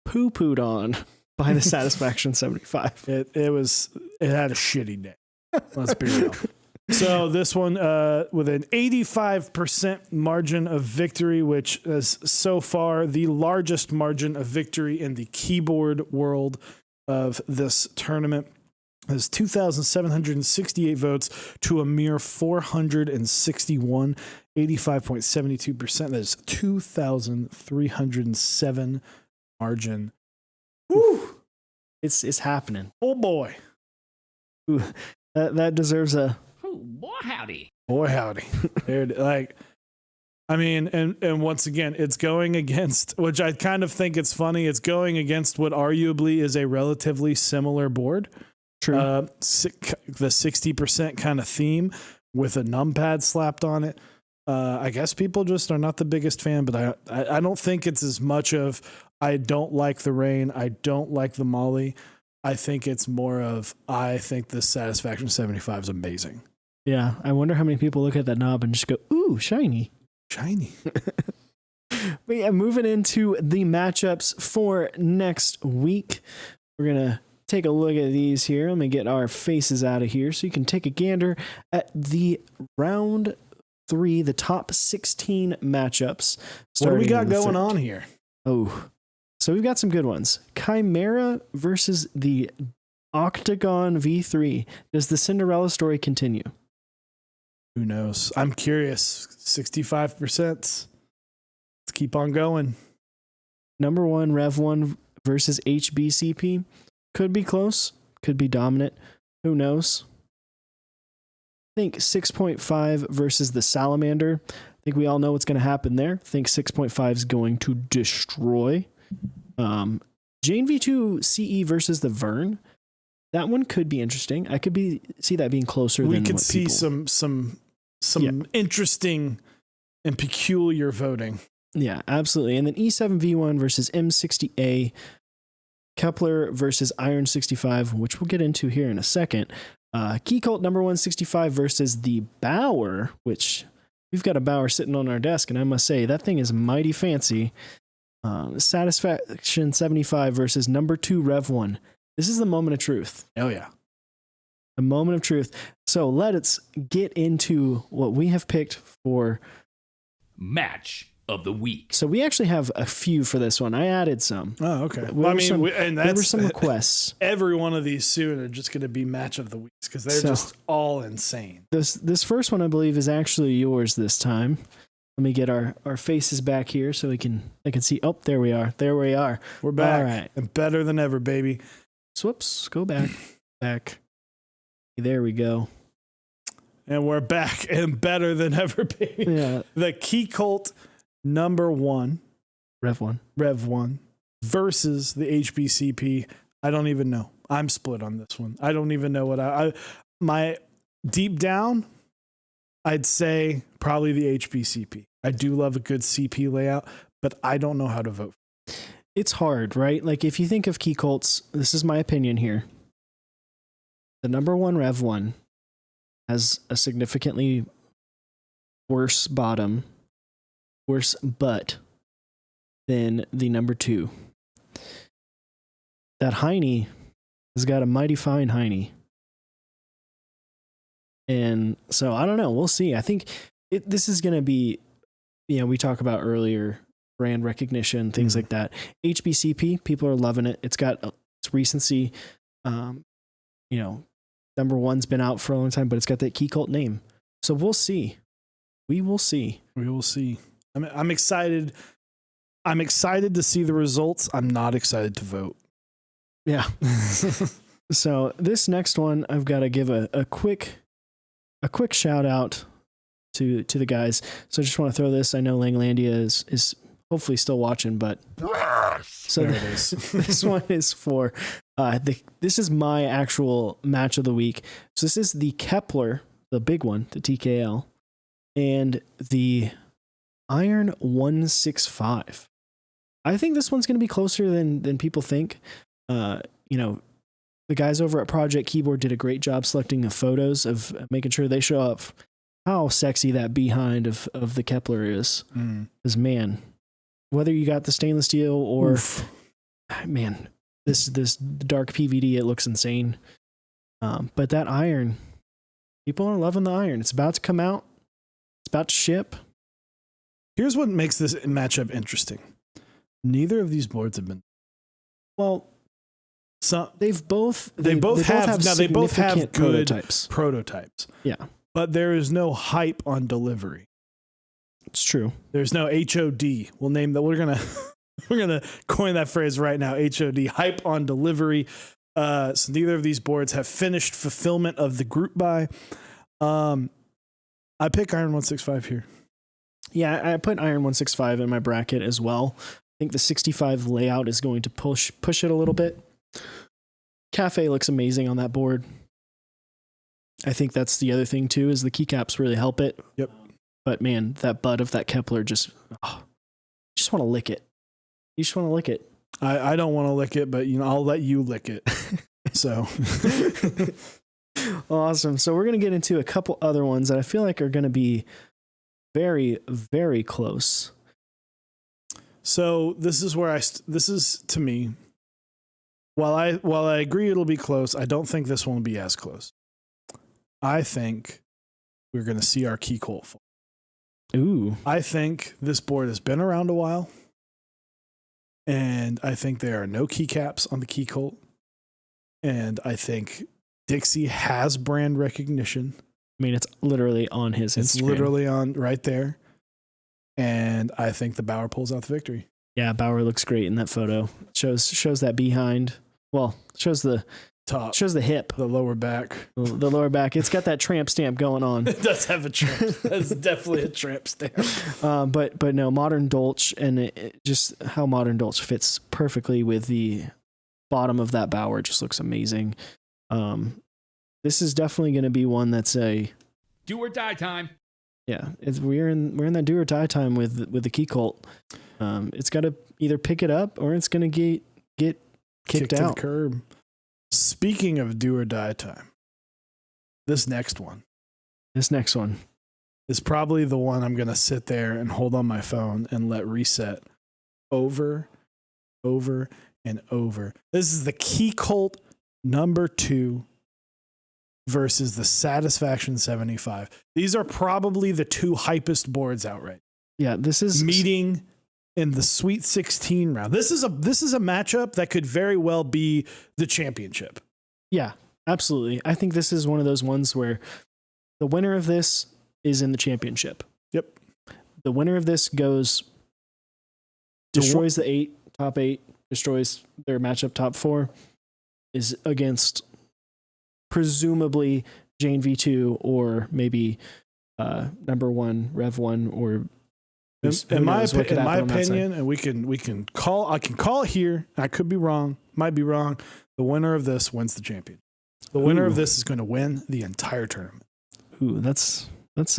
poo-pooed on by the Satisfaction 75. It had a shitty day. Let's be real. So this one with an 85% margin of victory, which is so far the largest margin of victory in the keyboard world of this tournament. Is 2,768 votes to a mere 461, 85.72%. That is 2,307 margin. Woo! It's happening. Oh boy. Ooh, that deserves a Oh, boy, howdy. Boy howdy. Dude, like, I mean, and once again, it's going against, which I kind of think it's funny, it's going against what arguably is a relatively similar board. true. The 60% kind of theme with a numpad slapped on it. I guess people just are not the biggest fan, but I don't think it's as much of I don't like the rain, I don't like the molly. I think it's more of I think this Satisfaction 75 is amazing. Yeah, I wonder how many people look at that knob and just go, "Ooh, shiny." Shiny. But yeah, moving into the matchups for next week, we're gonna take a look at these here. Let me get our faces out of here so you can take a gander at the round 3, the top 16 matchups. What do we starting got in the going third. on here? Oh, so we've got some good ones. Chimera versus the Octagon V3. Does the Cinderella story continue? Who knows? I'm curious. 65%. Let's keep on going. Number 1, Rev 1 versus HBCP. Could be close, could be dominant. Who knows? I think 6.5 versus the Salamander. I think we all know what's going to happen there. I think 6.5 is going to destroy. Jane V2 CE versus the Vern. That one could be interesting. I could see that being closer. We than could what see people... some Yeah. interesting and peculiar voting. Yeah, absolutely. And then E7V1 versus M60A. Kepler versus Iron 65, which we'll get into here in a second. Key Cult number 165 versus the Bauer, which we've got a Bauer sitting on our desk, and I must say that thing is mighty fancy. Satisfaction 75 versus number 2 Rev 1. This is the moment of truth. Oh yeah. The moment of truth. So let's get into what we have picked for Match of the week. So we actually have a few for this one. I added some. Oh, okay. There Well, I were mean, some- and There were that's some requests. every one of these soon are just going to be match of the weeks because they're So- just all insane. This first one, I believe, is actually yours this time. Let me get our faces back here so I can see. Oh, there we are. There we are. We're back All right. and better than ever, baby. Whoops. Go back. Back. There we go. And we're back and better than ever, baby. Yeah. The Key Cult number 1, Rev 1. Rev 1 versus the HBCP. I don't even know. I'm split on this one. I don't even know what my deep down, I'd say probably the HBCP. I do love a good CP layout, but I don't know how to vote. It's hard, right? Like if you think of Key Cults, this is my opinion here. The number 1 Rev 1 has a significantly worse bottom, worse butt than the number 2. That Heine has got a mighty fine Heine. And so I don't know. We'll see. I think this is going to be, we talk about earlier brand recognition, things like that. HBCP, people are loving it. It's got its recency. Number 1's been out for a long time, but it's got that Key Cult name. So we'll see. We will see. We will see. I'm excited. I'm excited to see the results. I'm not excited to vote. Yeah. So this next one, I've got to give a quick shout out to the guys. So I just want to throw this. I know Langlandia is hopefully still watching, but so There it is. this one is for this is my actual match of the week. So this is the Kepler, the big one, the TKL, and the Iron 165. I think this one's going to be closer than people think. The guys over at Project Keyboard did a great job selecting the photos of making sure they show up how sexy that behind of the Kepler is. Because man, whether you got the stainless steel or man, this dark PVD, it looks insane. But that iron, People are loving the iron. It's about to come out. It's about to ship. Here's what makes this matchup interesting. Neither of these boards have been. Well, so they both have significant good prototypes. Yeah, but there is no hype on delivery. it's true. There's no HOD. We'll name that. We're gonna coin that phrase right now. HOD, hype on delivery. So neither of these boards have finished fulfillment of the group buy. I pick Iron 165 here. Yeah, I put Iron 165 in my bracket as well. I think the 65 layout is going to push it a little bit. Cafe looks amazing on that board. I think that's the other thing too, is the keycaps really help it. Yep. But man, that butt of that Kepler just want to lick it. You just want to lick it. I don't want to lick it, but I'll let you lick it. So awesome. So we're going to get into a couple other ones that I feel like are going to be very, very close. So this is to me, while I agree it'll be close, I don't think this one will be as close. I think we're going to see our key Colt fall. Ooh. I think this board has been around a while, and I think there are no keycaps on the key Colt, and I think Dixie has brand recognition. I mean, it's literally on his Instagram. It's literally on right there. And I think the Bauer pulls out the victory. Yeah, Bauer looks great in that photo. Shows that behind. Well, shows the top. Shows the hip. The lower back. The lower back. It's got that tramp stamp going on. It does have a tramp. That's definitely a tramp stamp. But no, Modern Dolce, and it just how Modern Dolce fits perfectly with the bottom of that Bauer just looks amazing. This is definitely going to be one that's a do or die time. Yeah, we're in that do or die time with the key Colt. It's got to either pick it up or it's going to get kicked out. To the curb. Speaking of do or die time, this next one is probably the one I'm going to sit there and hold on my phone and let reset over and over. This is the key Colt number 2 versus the Satisfaction 75. These are probably the two hypest boards out right. Yeah, this is meeting in the Sweet 16 round. This is a matchup that could very well be the championship. Yeah, absolutely. I think this is one of those ones where the winner of this is in the championship. Yep. The winner of this destroys the top 8, destroys their matchup top 4, is against presumably Jane V2 or maybe number 1 Rev 1 or in my opinion, and we can call. I can call it here. I could be wrong. Might be wrong. The winner of this wins the champion. The winner of this is going to win the entire tournament. Ooh, that's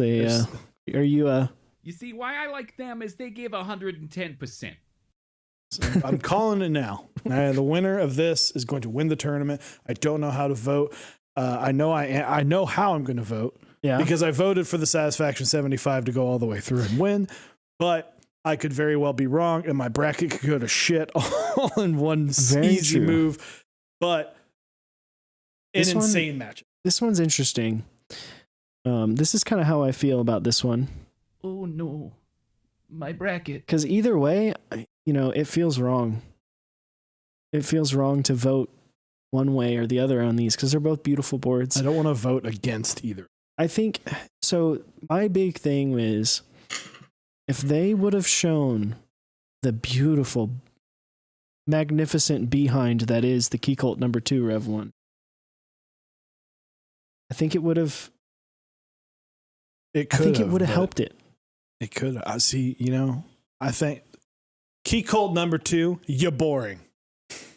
a. Are you You see, why I like them is they give 110%. So I'm calling it now. The winner of this is going to win the tournament. I don't know how to vote. I know how I'm going to vote. Yeah. Because I voted for the Satisfaction 75 to go all the way through and win. But I could very well be wrong, and my bracket could go to shit all in one easy move. But insane matchup. This one's interesting. This is kind of how I feel about this one. Oh no, my bracket. Because either way, it feels wrong. It feels wrong to vote one way or the other on these because they're both beautiful boards. I don't want to vote against either. I think so. My big thing is if they would have shown the beautiful, magnificent behind that is the Key Colt number 2 Rev 1, I think it would have. I think it would have helped it. It could. I see. I think Key Colt number 2. You're boring.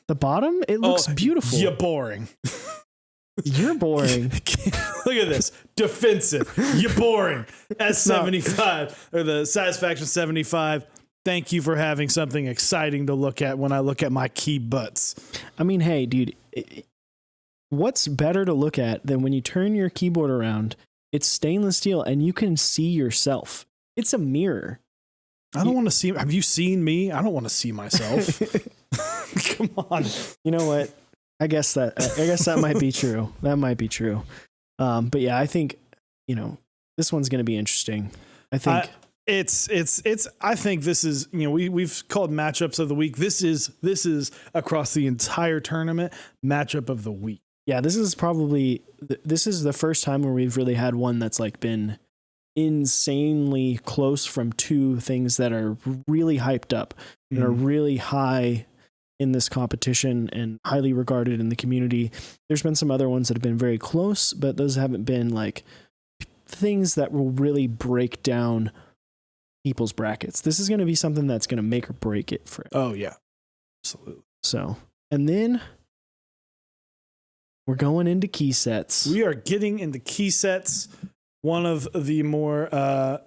The bottom, it looks beautiful. You're boring. You're boring. Look at this. Defensive. You're boring. S75 or the Satisfaction 75. Thank you for having something exciting to look at when I look at my key butts. I mean, hey, dude, what's better to look at than when you turn your keyboard around? It's stainless steel and you can see yourself. It's a mirror. I don't want to see. Have you seen me? I don't want to see myself. Come on. You know what? I guess that might be true. That might be true. But yeah, I think, this one's going to be interesting. I think I think this is, we've called matchups of the week. This is across the entire tournament matchup of the week. Yeah, this is the first time where we've really had one that's like been insanely close from two things that are really hyped up and are really high in this competition and highly regarded in the community. There's been some other ones that have been very close, but those haven't been like things that will really break down people's brackets. This is going to be something that's going to make or break it for it. Oh yeah, absolutely. So, and then we're going into key sets. We are getting into key sets. One of the more, I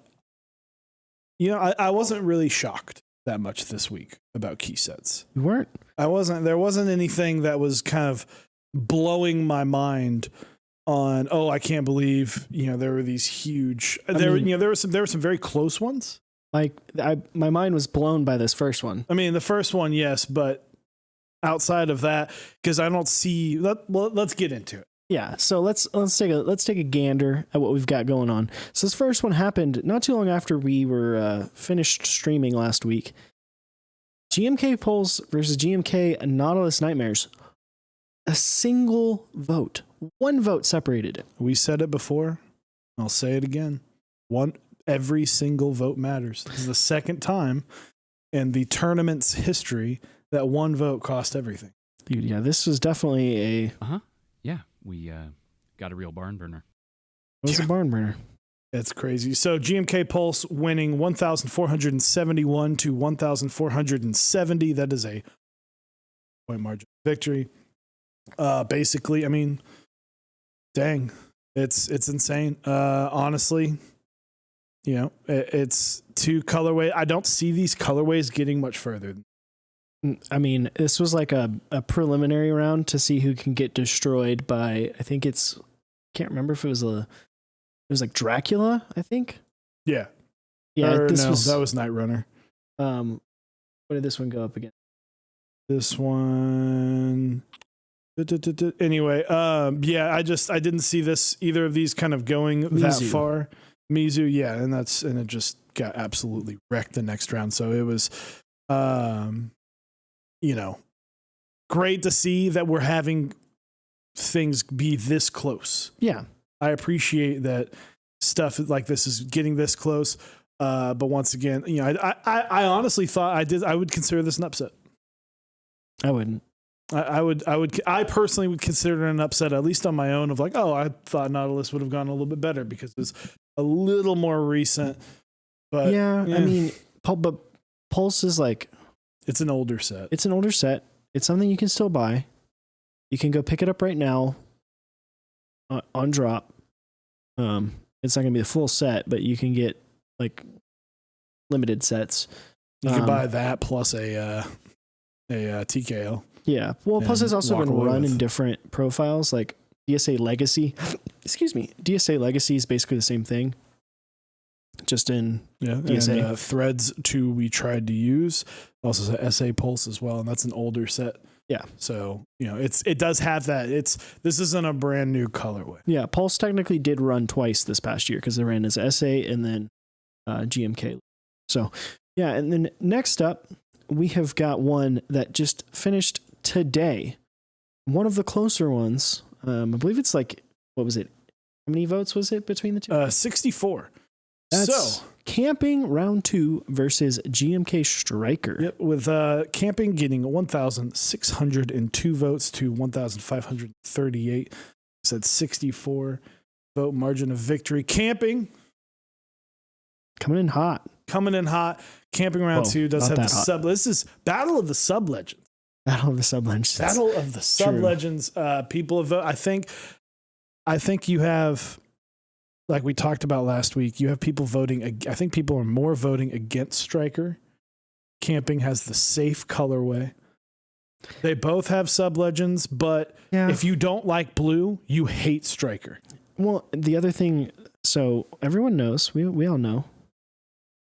wasn't really shocked that much this week about key sets. You weren't? There wasn't anything that was kind of blowing my mind on, I can't believe, there were these huge, there were some very close ones. Like my mind was blown by this first one. I mean, the first one, yes, but outside of that, because I don't see, let's get into it. Yeah, so let's take a gander at what we've got going on. So this first one happened not too long after we were finished streaming last week. GMK Pulse versus GMK Nautilus Nightmares. A single vote. One vote separated it. We said it before. I'll say it again. Every single vote matters. This is the second time in the tournament's history that one vote cost everything. Dude, yeah, this was definitely a... Yeah, we got a real barn burner. It was a barn burner. It's crazy. So GMK Pulse winning 1,471 to 1,470. That is a point margin victory. Basically, I mean, dang, it's insane. Honestly, it's two colorway. I don't see these colorways getting much further. I mean, this was like a preliminary round to see who can get destroyed by, I think can't remember if it was like Dracula, I think. Yeah. Yeah. That was Night Runner. What did this one go up against? This one. Anyway, yeah, I didn't see either of these kind of going Mizu. that far. Mizu, yeah, and it just got absolutely wrecked the next round. So it was, great to see that we're having things be this close. Yeah. I appreciate that stuff like this is getting this close. But once again, I honestly thought I would consider this an upset. I wouldn't. I personally would consider it an upset, at least on my own, of like, I thought Nautilus would have gone a little bit better because it was a little more recent. But yeah. I mean, but Pulse is like, it's an older set. It's an older set. It's something you can still buy. You can go pick it up right now on drop. It's not going to be the full set, but you can get like limited sets. You can buy that plus a TKO. Yeah. Well, plus it's also been run in different profiles, like DSA Legacy. Excuse me. DSA Legacy is basically the same thing, just in DSA. And, Threads 2 we tried to use. Also SA Pulse as well, and that's an older set. Yeah. So, it does have that. This isn't a brand new colorway. Yeah. Pulse technically did run twice this past year because they ran as SA and then GMK. So, yeah. And then next up, we have got one that just finished today. One of the closer ones. I believe it's like, what was it? How many votes was it between the two? 64. That's Camping round 2 versus GMK Striker. Yep, with Camping getting 1,602 votes to 1,538. Said 64 vote margin of victory. Camping coming in hot. Camping round 2 does have the sub. This is Battle of the Sub Legends. Battle of the Sub Legends. People have voted. I think you have, like we talked about last week, you have people voting. I think people are more voting against Striker. Camping has the safe colorway. They both have Sub Legends, but if you don't like blue, you hate Striker. Well, the other thing, so everyone knows, we all know,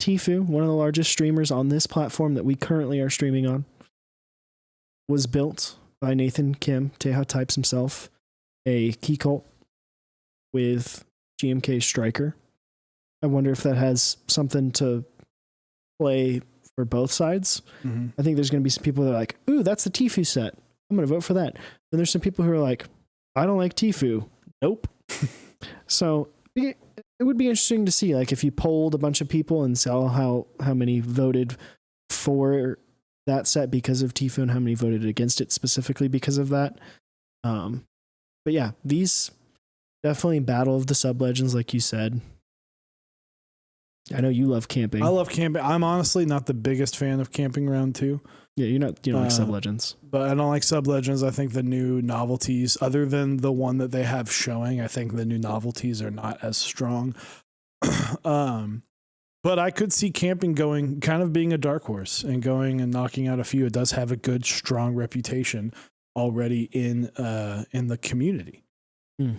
Tfue, one of the largest streamers on this platform that we currently are streaming on, was built by Nathan Kim, Teja Types himself, a key cult with GMK Striker. I wonder if that has something to play for both sides. Mm-hmm. I think there's going to be some people that are like, ooh, that's the Tfue set. I'm going to vote for that. Then there's some people who are like, I don't like Tfue. Nope. So it would be interesting to see, like, if you polled a bunch of people and saw how many voted for that set because of Tfue and how many voted against it specifically because of that. But yeah, these definitely battle of the sub-legends, like you said. I know you love camping. I love camping. I'm honestly not the biggest fan of Camping Round 2. Yeah, you don't like sub-legends. But I don't like sub-legends. I think the new novelties, other than the one that they have showing, I think the new novelties are not as strong. But I could see camping going, kind of being a dark horse and going and knocking out a few. It does have a good, strong reputation already in the community.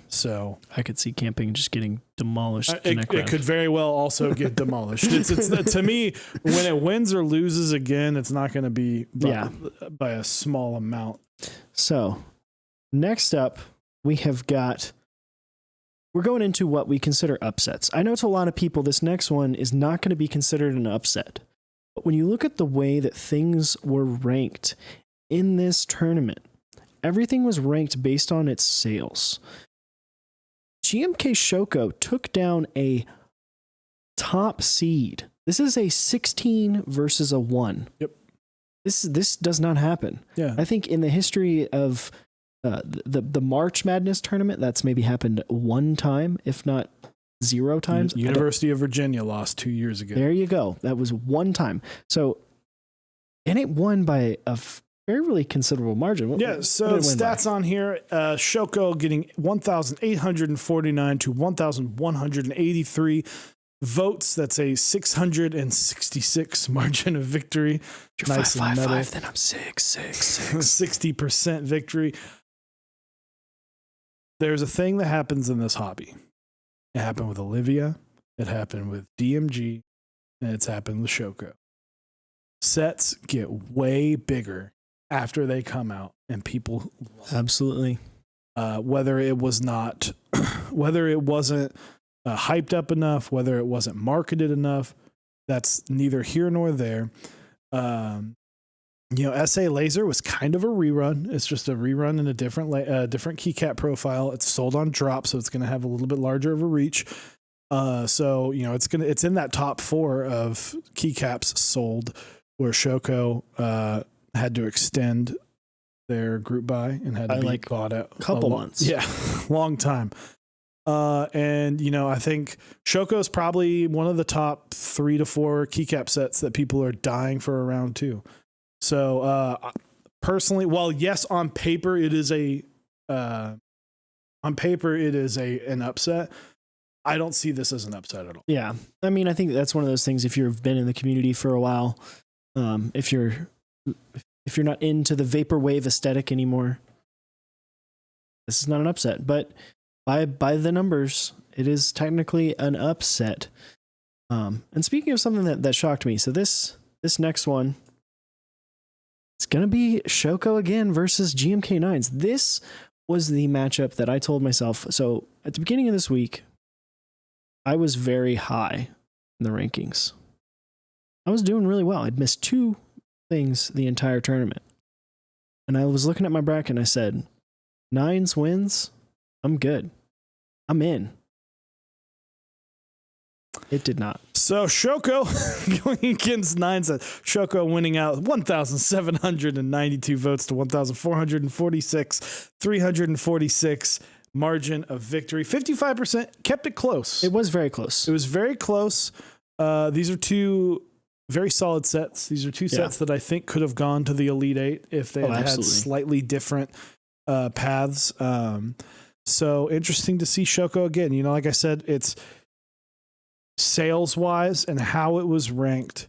So I could see camping just getting demolished. It could very well also get demolished. It's to me, when it wins or loses again, it's not going to be by a small amount. So next up, we're going into what we consider upsets. I know to a lot of people, this next one is not going to be considered an upset. But when you look at the way that things were ranked in this tournament, everything was ranked based on its sales. GMK Shoko took down a top seed. This is a 16 versus a 1. Yep. This does not happen. Yeah. I think in the history of the March Madness tournament, that's maybe happened one time, if not 0 times. University of Virginia lost 2 years ago. There you go. That was one time. So, and it won by a very really considerable margin. So stats on here, Shoko getting 1,849 to 1,183 votes. That's a 666 margin of victory. You're nice 5, and 5, meta. 5, then I'm 6, 6, 6. 60% victory. There's a thing that happens in this hobby. It happened with Olivia. It happened with DMG. And it's happened with Shoko. Sets get way bigger after they come out, and people Absolutely. Whether it wasn't hyped up enough, whether it wasn't marketed enough, that's neither here nor there. SA Laser was kind of a rerun. It's just a rerun in a different keycap profile. It's sold on drop, so it's going to have a little bit larger of a reach. It's in that top 4 of keycaps sold, where Shoko had to extend their group buy and had to be bought out a couple months. Yeah, long time. I think Shoko is probably one of the top 3 to 4 keycap sets that people are dying for around 2. So personally, while yes, on paper it is an upset, I don't see this as an upset at all. Yeah. I mean, I think that's one of those things, if you've been in the community for a while, if you're not into the vaporwave aesthetic anymore, this is not an upset. But by the numbers, it is technically an upset. And speaking of something that shocked me, so this next one, it's gonna be Shoko again versus GMK9s. This was the matchup that I told myself. So at the beginning of this week, I was very high in the rankings. I was doing really well. I'd missed 2 things the entire tournament. And I was looking at my bracket and I said, 9s wins, I'm good. I'm in. It did not. So Shoko going against 9s. Shoko winning out 1,792 votes to 1,446, 346 margin of victory. 55%, kept it close. It was very close. It was very close. These are 2 very solid sets. These are 2 sets that I think could have gone to the Elite 8 if they had slightly different paths. So interesting to see Shoko again. Like I said, it's sales-wise and how it was ranked.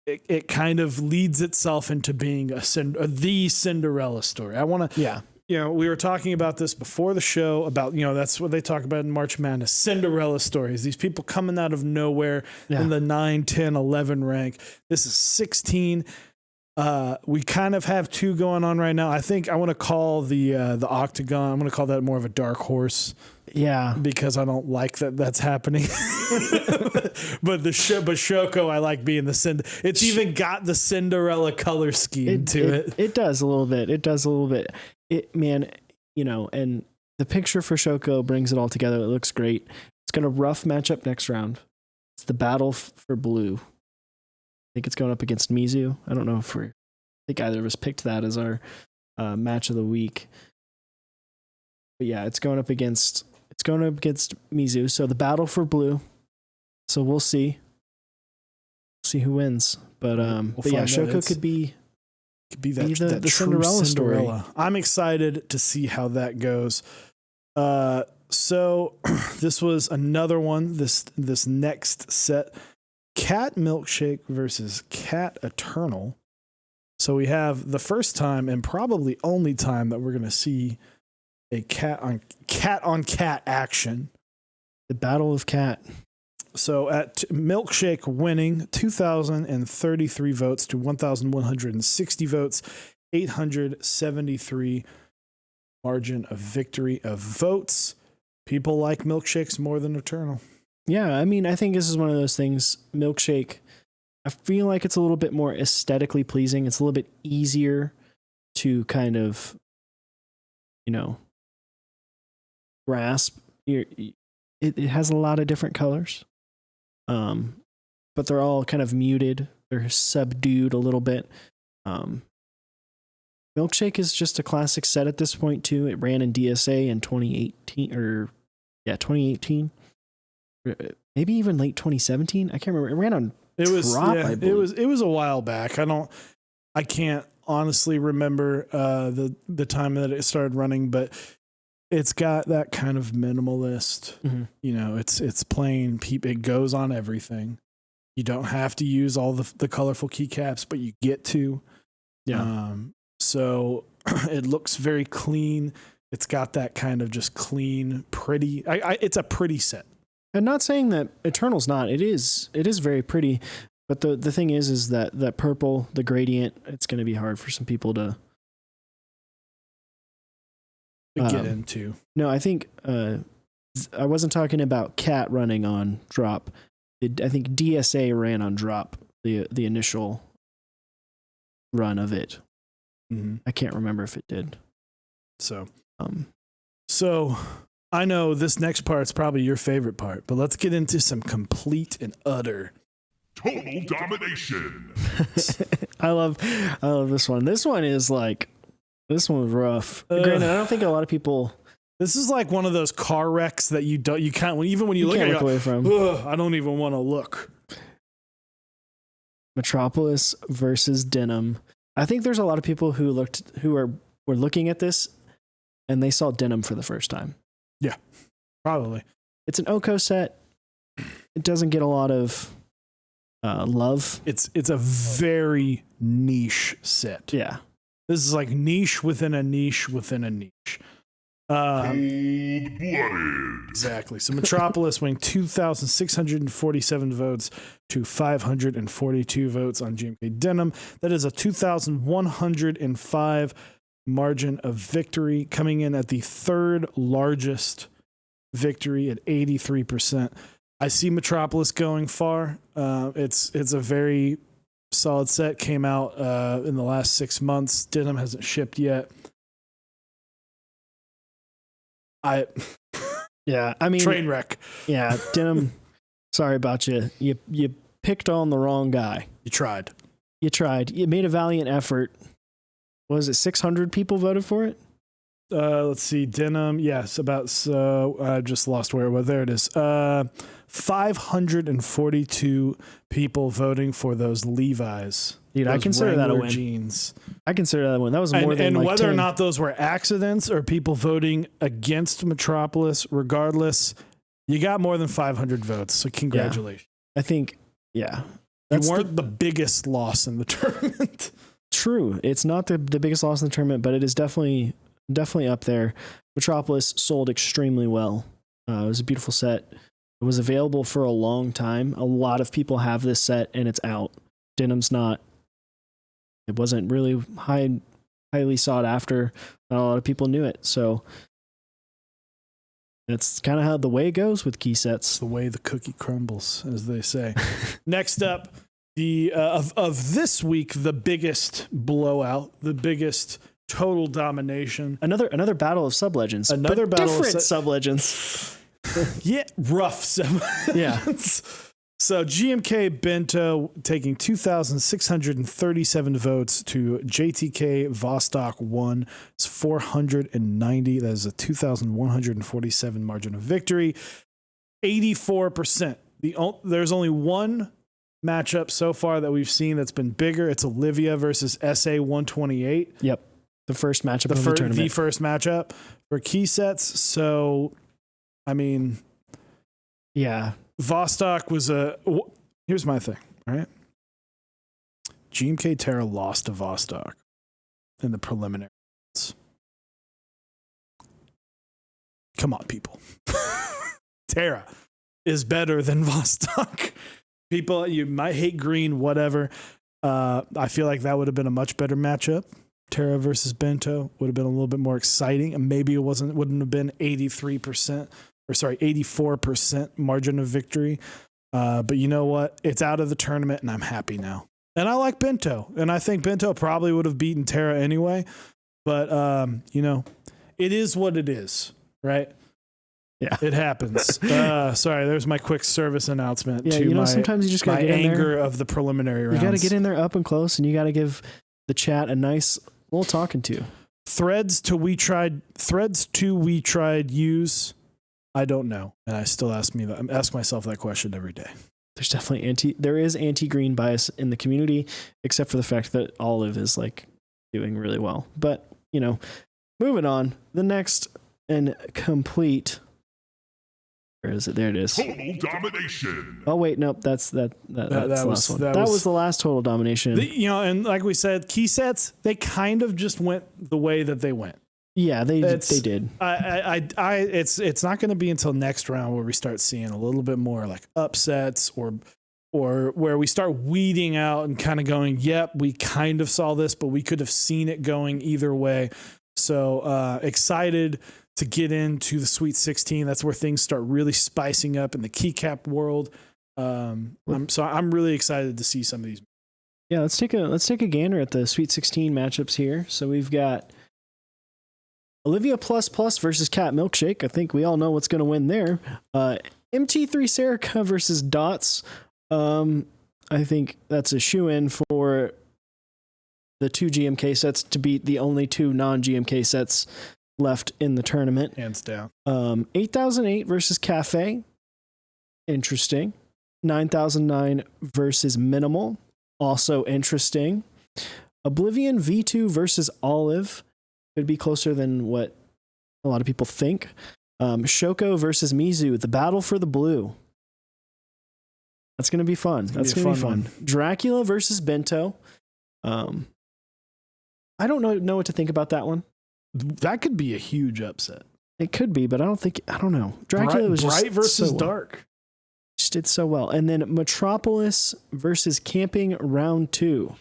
It kind of leads itself into being the Cinderella story. I want to... Yeah. We were talking about this before the show about, that's what they talk about in March Madness, Cinderella stories. These people coming out of nowhere in the 9, 10, 11 rank. This is 16. We kind of have two going on right now. I think I want to call the Octagon. I'm going to call that more of a dark horse. Yeah, because I don't like that's happening. but Shoko, I like being the It's even got the Cinderella color scheme to it. It does a little bit. It does a little bit. Man, and the picture for Shoko brings it all together. It looks great. It's got a rough matchup next round. It's the battle for blue. I think it's going up against Mizu. I don't know if I think either of us picked that as our match of the week. But yeah, it's going up against Mizu. So the battle for blue. So we'll see. See who wins. But yeah, Shoko could be the Cinderella story. I'm excited to see how that goes. So this was another one. This next set, Cat Milkshake versus Cat Eternal. So we have the first time and probably only time that we're going to see a cat on cat action. The Battle of Cat. So at Milkshake winning 2,033 votes to 1,160 votes, 873 margin of victory of votes. People like milkshakes more than Eternal. Yeah, I mean, I think this is one of those things. Milkshake, I feel like it's a little bit more aesthetically pleasing. It's a little bit easier to kind of, grasp. It has a lot of different colors, but they're all kind of muted. They're subdued a little bit. Milkshake is just a classic set at this point too. It ran in DSA in 2018, maybe even late 2017. I can't remember. It ran on Drop. It was a while back. I can't honestly remember the time that it started running, but it's got that kind of minimalist. Mm-hmm. It's plain. It goes on everything. You don't have to use all the colorful keycaps, but you get to. Yeah. So it looks very clean. It's got that kind of just clean, pretty. It's a pretty set. I'm not saying that Eternal's not. It is very pretty, but the thing is that purple, the gradient, it's going to be hard for some people to get into. No, I think I wasn't talking about Cat running on Drop. I think DSA ran on Drop, the initial run of it. Mm-hmm. I can't remember if it did. So I know this next part's probably your favorite part, but let's get into some complete and utter total domination. I love this one. This one was rough. Granted, I don't think a lot of people. This is like one of those car wrecks that you can't even when you look at it, away from. I don't even want to look. Metropolis versus Denim. I think there's a lot of people who were looking at this and they saw Denim for the first time. Yeah, probably. It's an Oko set. It doesn't get a lot of love. It's a very niche set. Yeah. This is like niche within a niche within a niche. Cold-blooded. Exactly. So Metropolis winning 2,647 votes to 542 votes on GMK Denim. That is a 2,105 margin of victory, coming in at the third largest victory at 83%. I see Metropolis going far. It's a very solid set. Came out in the last 6 months. Denim hasn't shipped yet. I mean, train wreck. Yeah, Denim. Sorry about you. You picked on the wrong guy. You tried. You made a valiant effort. Was it 600 people voted for it? Let's see. Denim. Yes, I just lost where it was. There it is. 542 people voting for those Levi's. Dude, I consider that a win. Jeans. I consider that a win. That was more than and like whether 10. or not those were accidents or people voting against Metropolis, regardless, you got more than 500 votes. So congratulations. Yeah. I think, yeah. You weren't the biggest loss in the tournament. True. It's not the biggest loss in the tournament, but it is definitely up there. Metropolis sold extremely well. It was a beautiful set. It was available for a long time. A lot of people have this set and it's out. Denim's not It wasn't really highly sought after. Not a lot of people knew it. So that's kind of how the way it goes with key sets. It's the way the cookie crumbles, as they say. Next up, the of this week, the biggest blowout, the biggest total domination. Another battle of sub-legends. Another but battle different of sub-legends. Yeah, rough sub-legends. Yeah. So GMK Bento taking 2,637 votes to JTK Vostok 1. It's 490. That is a 2,147 margin of victory. 84%. There's only one matchup so far that we've seen that's been bigger. It's Olivia versus SA 128. Yep. The first matchup of the tournament. The first matchup for key sets. So, I mean, yeah. Vostok was here's my thing, right? GMK Terra lost to Vostok in the preliminaries. Come on, people. Terra is better than Vostok. People, you might hate green, whatever. I feel like that would have been a much better matchup. Terra versus Bento would have been a little bit more exciting, and maybe wouldn't have been 84% margin of victory. But you know what? It's out of the tournament, and I'm happy now. And I like Bento, and I think Bento probably would have beaten Terra anyway. But it is what it is, right? Yeah, it happens. Sorry, there's my quick service announcement. Yeah, to sometimes you just gotta get in anger there. Of the preliminary rounds. You got to get in there up and close, and you got to give the chat a nice little talking to. Threads to we tried use. I don't know, and I still ask myself that question every day. There's definitely there is anti-green bias in the community, except for the fact that Olive is like doing really well. But moving on, the next and complete. Where is it? There it is. Total domination. Oh wait, nope. That's the last one. That was the last total domination. And like we said, key sets, they kind of just went the way that they went. Yeah, they did. It's not going to be until next round where we start seeing a little bit more like upsets or where we start weeding out and kind of going, yep, we kind of saw this, but we could have seen it going either way. So excited to get into the Sweet 16. That's where things start really spicing up in the keycap world. I'm really excited to see some of these. Yeah, let's take a gander at the Sweet 16 matchups here. So we've got Olivia Plus versus Cat Milkshake. I think we all know what's going to win there. MT3 Serica versus Dots. I think that's a shoo-in for the two GMK sets to beat the only two non-GMK sets left in the tournament. Hands down. 8008 versus Cafe. Interesting. 9009 versus Minimal. Also interesting. Oblivion V2 versus Olive. Could be closer than what a lot of people think. Shoko versus Mizu. The battle for the blue. That's going to be fun. That's going to be fun. Dracula versus Bento. I don't know what to think about that one. That could be a huge upset. It could be, but I don't know. Dracula was just bright versus so dark. Just did so well. And then Metropolis versus Camping round 2.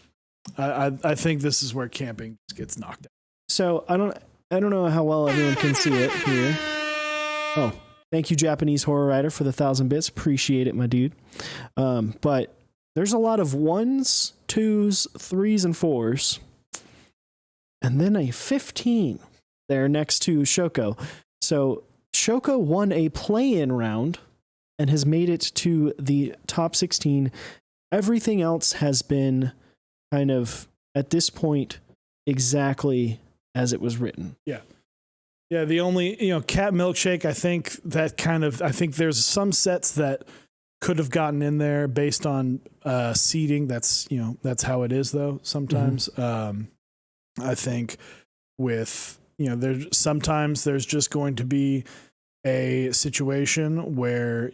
I think this is where Camping gets knocked out. So I don't know how well everyone can see it here. Oh, thank you, Japanese Horror Writer, for the 1,000 bits. Appreciate it, my dude. But there's a lot of 1s, 2s, 3s, and 4s. And then a 15 there next to Shoko. So Shoko won a play-in round and has made it to the top 16. Everything else has been kind of, at this point, exactly as it was written. Yeah. Yeah, the only, Cat Milkshake, I think there's some sets that could have gotten in there based on seeding. That's how it is, though, sometimes. Mm-hmm. I think with, sometimes there's just going to be a situation where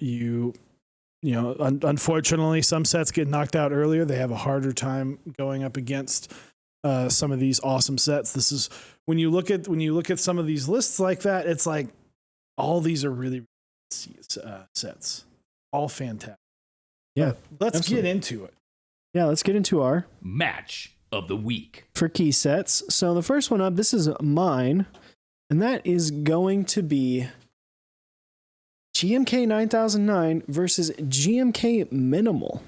unfortunately some sets get knocked out earlier. They have a harder time going up against some of these awesome sets. This is when you look at some of these lists like that, it's like all these are really sets, all fantastic. Yeah. Let's get into it. Yeah. Let's get into our match of the week. For key sets. So the first one up, this is mine, and that is going to be GMK 9009 versus GMK Minimal.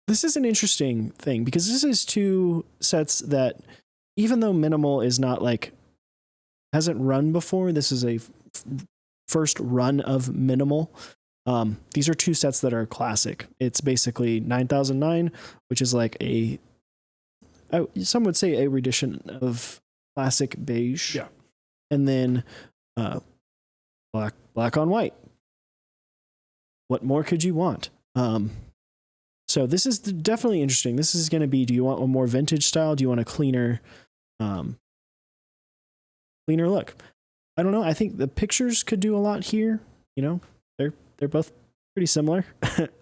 This is an interesting thing because this is two sets that, even though Minimal is not like, hasn't run before, this is a first run of Minimal. These are two sets that are classic. It's basically 9009, which is like some would say a rendition of classic beige. Yeah. And then black on white. What more could you want? So this is definitely interesting. This is going to be, do you want a more vintage style? Do you want a cleaner look? I don't know. I think the pictures could do a lot here. You know, they're both pretty similar.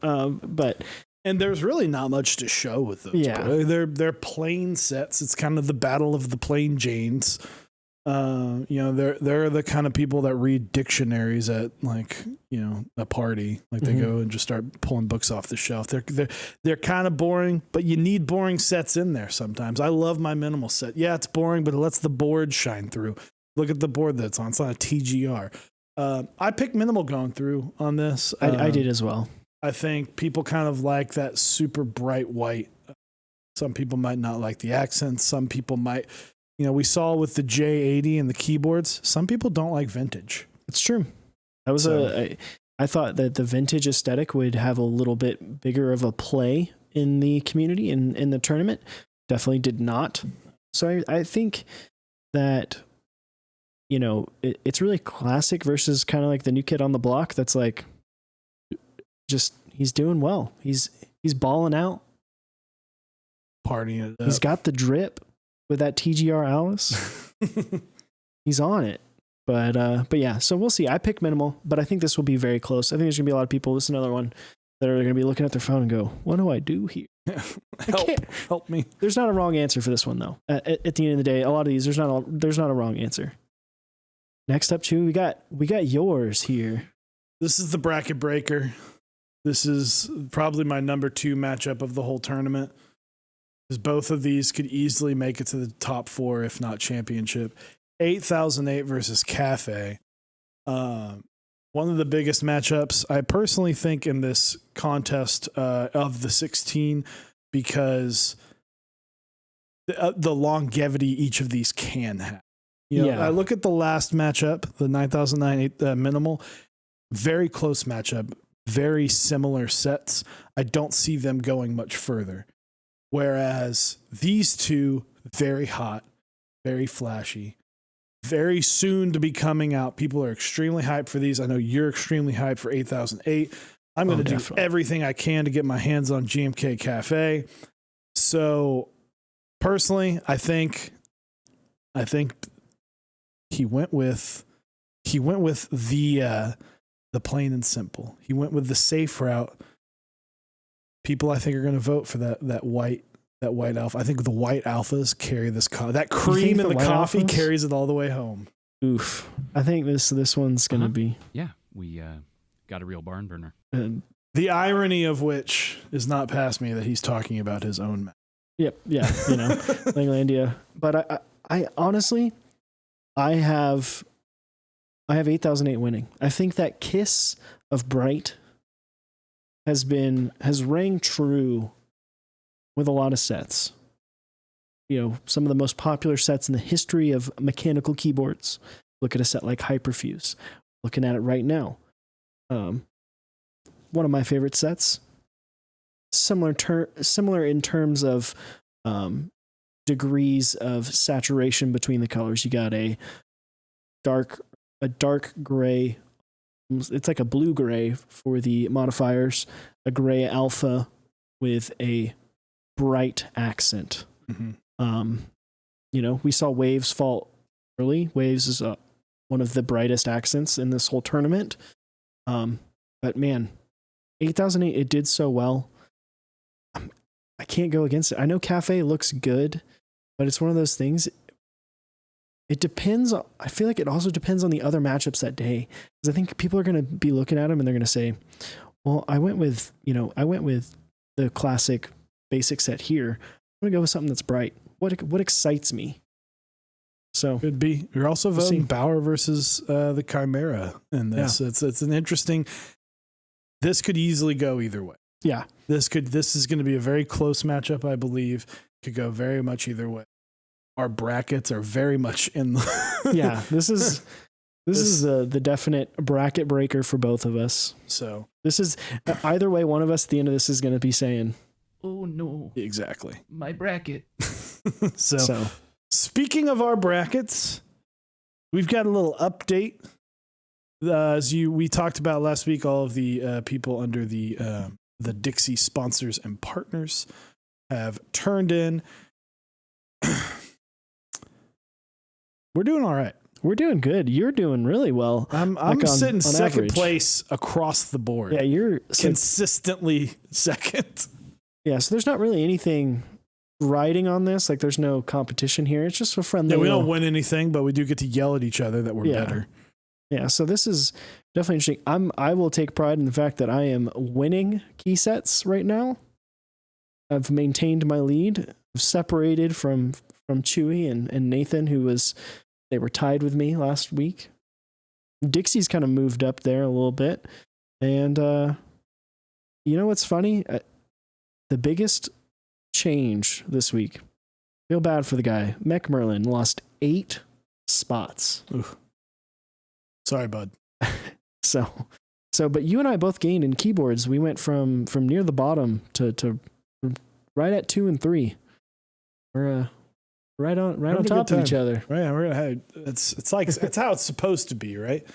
And there's really not much to show with those. Yeah. They're plain sets. It's kind of the battle of the plain Janes. You know, they're the kind of people that read dictionaries at, like, you know, a party. Like, they go and just start pulling books off the shelf. They're kind of boring, but you need boring sets in there sometimes. I love my Minimal set. Yeah, it's boring, but it lets the board shine through. Look at the board that's on. It's on a TGR. I picked Minimal going through on this. I did as well. I think people kind of like that super bright white. Some people might not like the accents. Some people might, you know, we saw with the J80 and the keyboards, some people don't like vintage. It's true. That was I thought that the vintage aesthetic would have a little bit bigger of a play in the community and in the tournament. Definitely did not. So I think that, you know, it's really classic versus kind of like the new kid on the block that's like, just, he's doing well. He's balling out. Partying it up. He's got the drip with that TGR Alice. He's on it. But yeah, so we'll see. I picked Minimal, but I think this will be very close. I think there's gonna be a lot of people. This is another one that are gonna be looking at their phone and go, "What do I do here?" Help me. There's not a wrong answer for this one though. At the end of the day, a lot of these there's not a wrong answer. Next up, Chew, we got yours here. This is the bracket breaker. This is probably my number 2 matchup of the whole tournament. Because both of these could easily make it to the top 4, if not championship. 8008 versus Cafe. One of the biggest matchups, I personally think, in this contest of the 16, because the longevity each of these can have. You know, I look at the last matchup, the 9009 Minimal, very close matchup, very similar sets. I don't see them going much further. Whereas these two, very hot, very flashy, very soon to be coming out. People are extremely hyped for these. I know you're extremely hyped for 8008. I'm going to do everything I can to get my hands on GMK Cafe. So personally, I think he went with the plain and simple. He went with the safe route. People, I think, are going to vote for that white alpha. I think the white alphas carry this. That cream in the coffee carries it all the way home. Oof! I think this one's going to be. Yeah, we got a real barn burner. The irony of which is not past me that he's talking about his own match. Yep. Yeah. You know, Langlandia. But I honestly, I have 8008 winning. I think that kiss of bright has rang true with a lot of sets. You know, some of the most popular sets in the history of mechanical keyboards. Look at a set like Hyperfuse. Looking at it right now. One of my favorite sets. Similar in terms of degrees of saturation between the colors. You got a dark gray. It's like a blue gray for the modifiers, a gray alpha with a bright accent. Mm-hmm. You know, we saw Waves fall early. Waves is one of the brightest accents in this whole tournament. But man, 8008, it did so well. I can't go against it. I know Cafe looks good, but it's one of those things. It depends. I feel like it also depends on the other matchups that day. Because I think people are going to be looking at them and they're going to say, well, I went with the classic basic set here. I'm gonna go with something that's bright. What excites me? So Could be. You're also We'll voting see. Bauer versus the Chimera in this. It's an interesting. This could easily go either way. yeah, This is going to be a very close matchup, I believe. Could go very much either way. Our brackets are very much in the yeah. This is the definite bracket breaker for both of us. So This is either way. One of us at the end of this is going to be saying Oh no, exactly. my bracket. So speaking of our brackets, we've got a little update. As we talked about last week, all of the people under the Dixie sponsors and partners have turned in. We're doing all right. we're doing good. You're doing really well. I'm Like sitting on second average. place across the board. Yeah, you're Consistently second. yeah. So there's not really anything riding on this. Like there's no competition here. It's just a friendly. Yeah, we don't little- win anything, but we do get to yell at each other that we're Yeah. better. Yeah, so this is definitely interesting. I will take pride in the fact that I am winning key sets right now. I've maintained my lead. I've separated from Chewy and Nathan, they were tied with me last week. Dixie's kind of moved up there a little bit. And you know what's funny? The biggest change this week. Feel bad for the guy. Mech Merlin lost 8 spots. Sorry, bud. So, but you and I both gained in keyboards. We went from near the bottom to right at 2 and 3. We're right on Having a top good of each time. other. Right, we're gonna have it's like it's how it's supposed to be, right?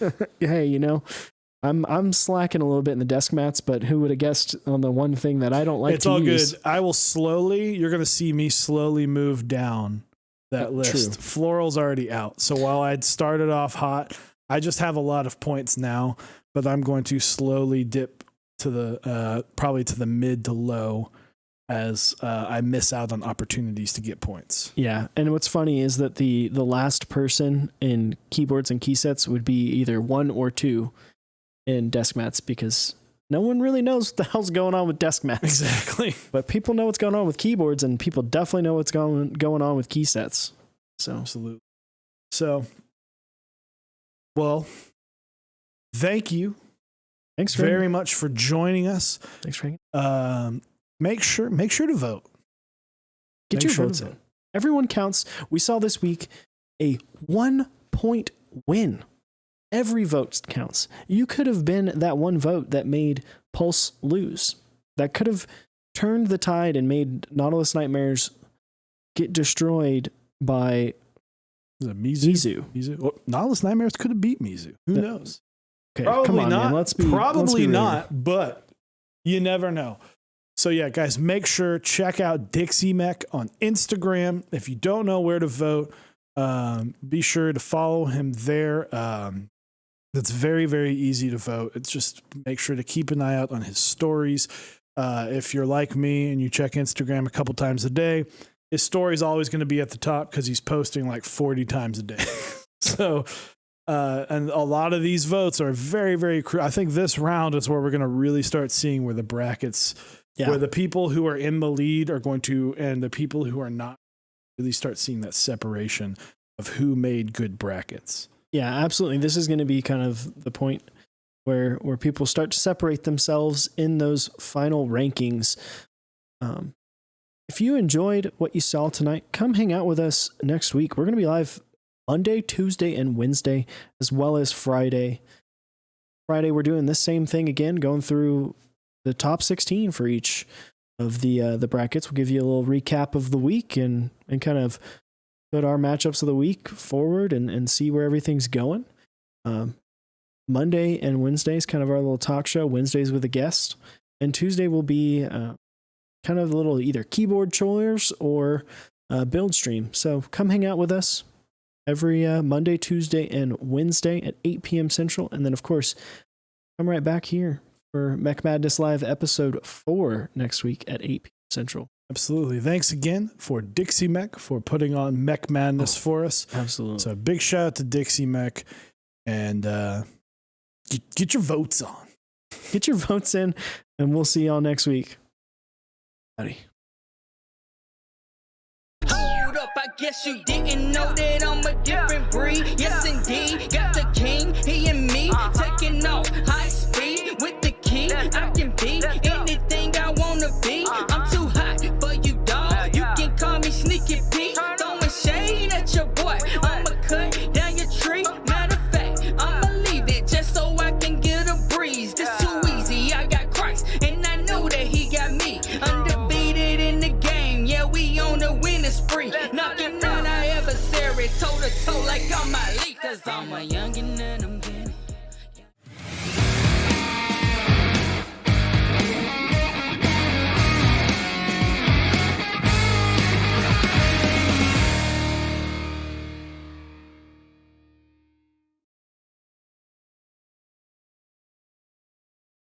Hey, you know, I'm slacking a little bit in the desk mats, but who would have guessed on the one thing that I don't like It's to all use? good. I will slowly. You're gonna see me slowly move down that list. Floral's already out, so while I'd started off hot, I just have a lot of points now, but I'm going to slowly dip to the probably to the mid to low as I miss out on opportunities to get points. Yeah, and what's funny is that the last person in keyboards and key sets would be either 1 or 2 in desk mats because no one really knows what the hell's going on with desk mats. Exactly. But people know what's going on with keyboards, and people definitely know what's going on with key sets. So Absolutely. So, well, thank you thanks for very much for joining us. thanks for hanging. Make sure to vote. Get Make your sure to votes in. vote. Everyone counts. We saw this week a 1-point win. Every vote counts. You could have been that one vote that made Pulse lose. That could have turned the tide and made Nautilus Nightmares get destroyed by Is it Mizu? Mizu. Well, Nautilus Nightmares could have beat Mizu. Who knows? Okay, Probably come on, not. man. Let's be Probably real. not, but you never know. So yeah, guys, make sure check out Dixie Mech on Instagram. If you don't know where to vote, be sure to follow him there. It's very, very easy to vote. It's just make sure to keep an eye out on his stories. If you're like me and you check Instagram a couple times a day, his story is always going to be at the top because he's posting like 40 times a day. So, and a lot of these votes are very, very I think this round is where we're going to really start seeing where the brackets, where the people who are in the lead are going to, and the people who are not really start seeing that separation of who made good brackets. Yeah, absolutely. This is going to be kind of the point where people start to separate themselves in those final rankings. If you enjoyed what you saw tonight, come hang out with us next week. We're going to be live Monday, Tuesday, and Wednesday, as well as Friday. Friday, we're doing this same thing again, going through the top 16 for each of the brackets. We'll give you a little recap of the week and kind of put our matchups of the week forward and see where everything's going. Monday and Wednesday is kind of our little talk show. Wednesdays with a guest. And Tuesday will be kind of a little either keyboard chores or build stream. So come hang out with us every Monday, Tuesday, and Wednesday at 8 p.m. Central. And then, of course, come right back here for Mech Madness Live episode 4 next week at 8 p.m. Central. Absolutely. Thanks again for Dixie Mech for putting on Mech Madness for us. Absolutely. So big shout out to Dixie Mech, and get your votes on. Get your votes in, and we'll see y'all next week. Howdy. I guess you didn't know that I'm a different breed. Yes, indeed. Got the king, he and me. Taking off high speed with the key. I can be anything I wanna be. I'm too hot for you, dog. You can call me Sneaky Pete. Throwing shade at your boy. I'ma cut down your tree. Matter of fact, I'ma leave it just so I can get a breeze. This too easy. I got Christ, and I know that he got me. Undefeated in the game. Yeah, we on a winning spree. Knocking out our adversary toe to toe like I'm my league. Cause I'm a youngin' and I'm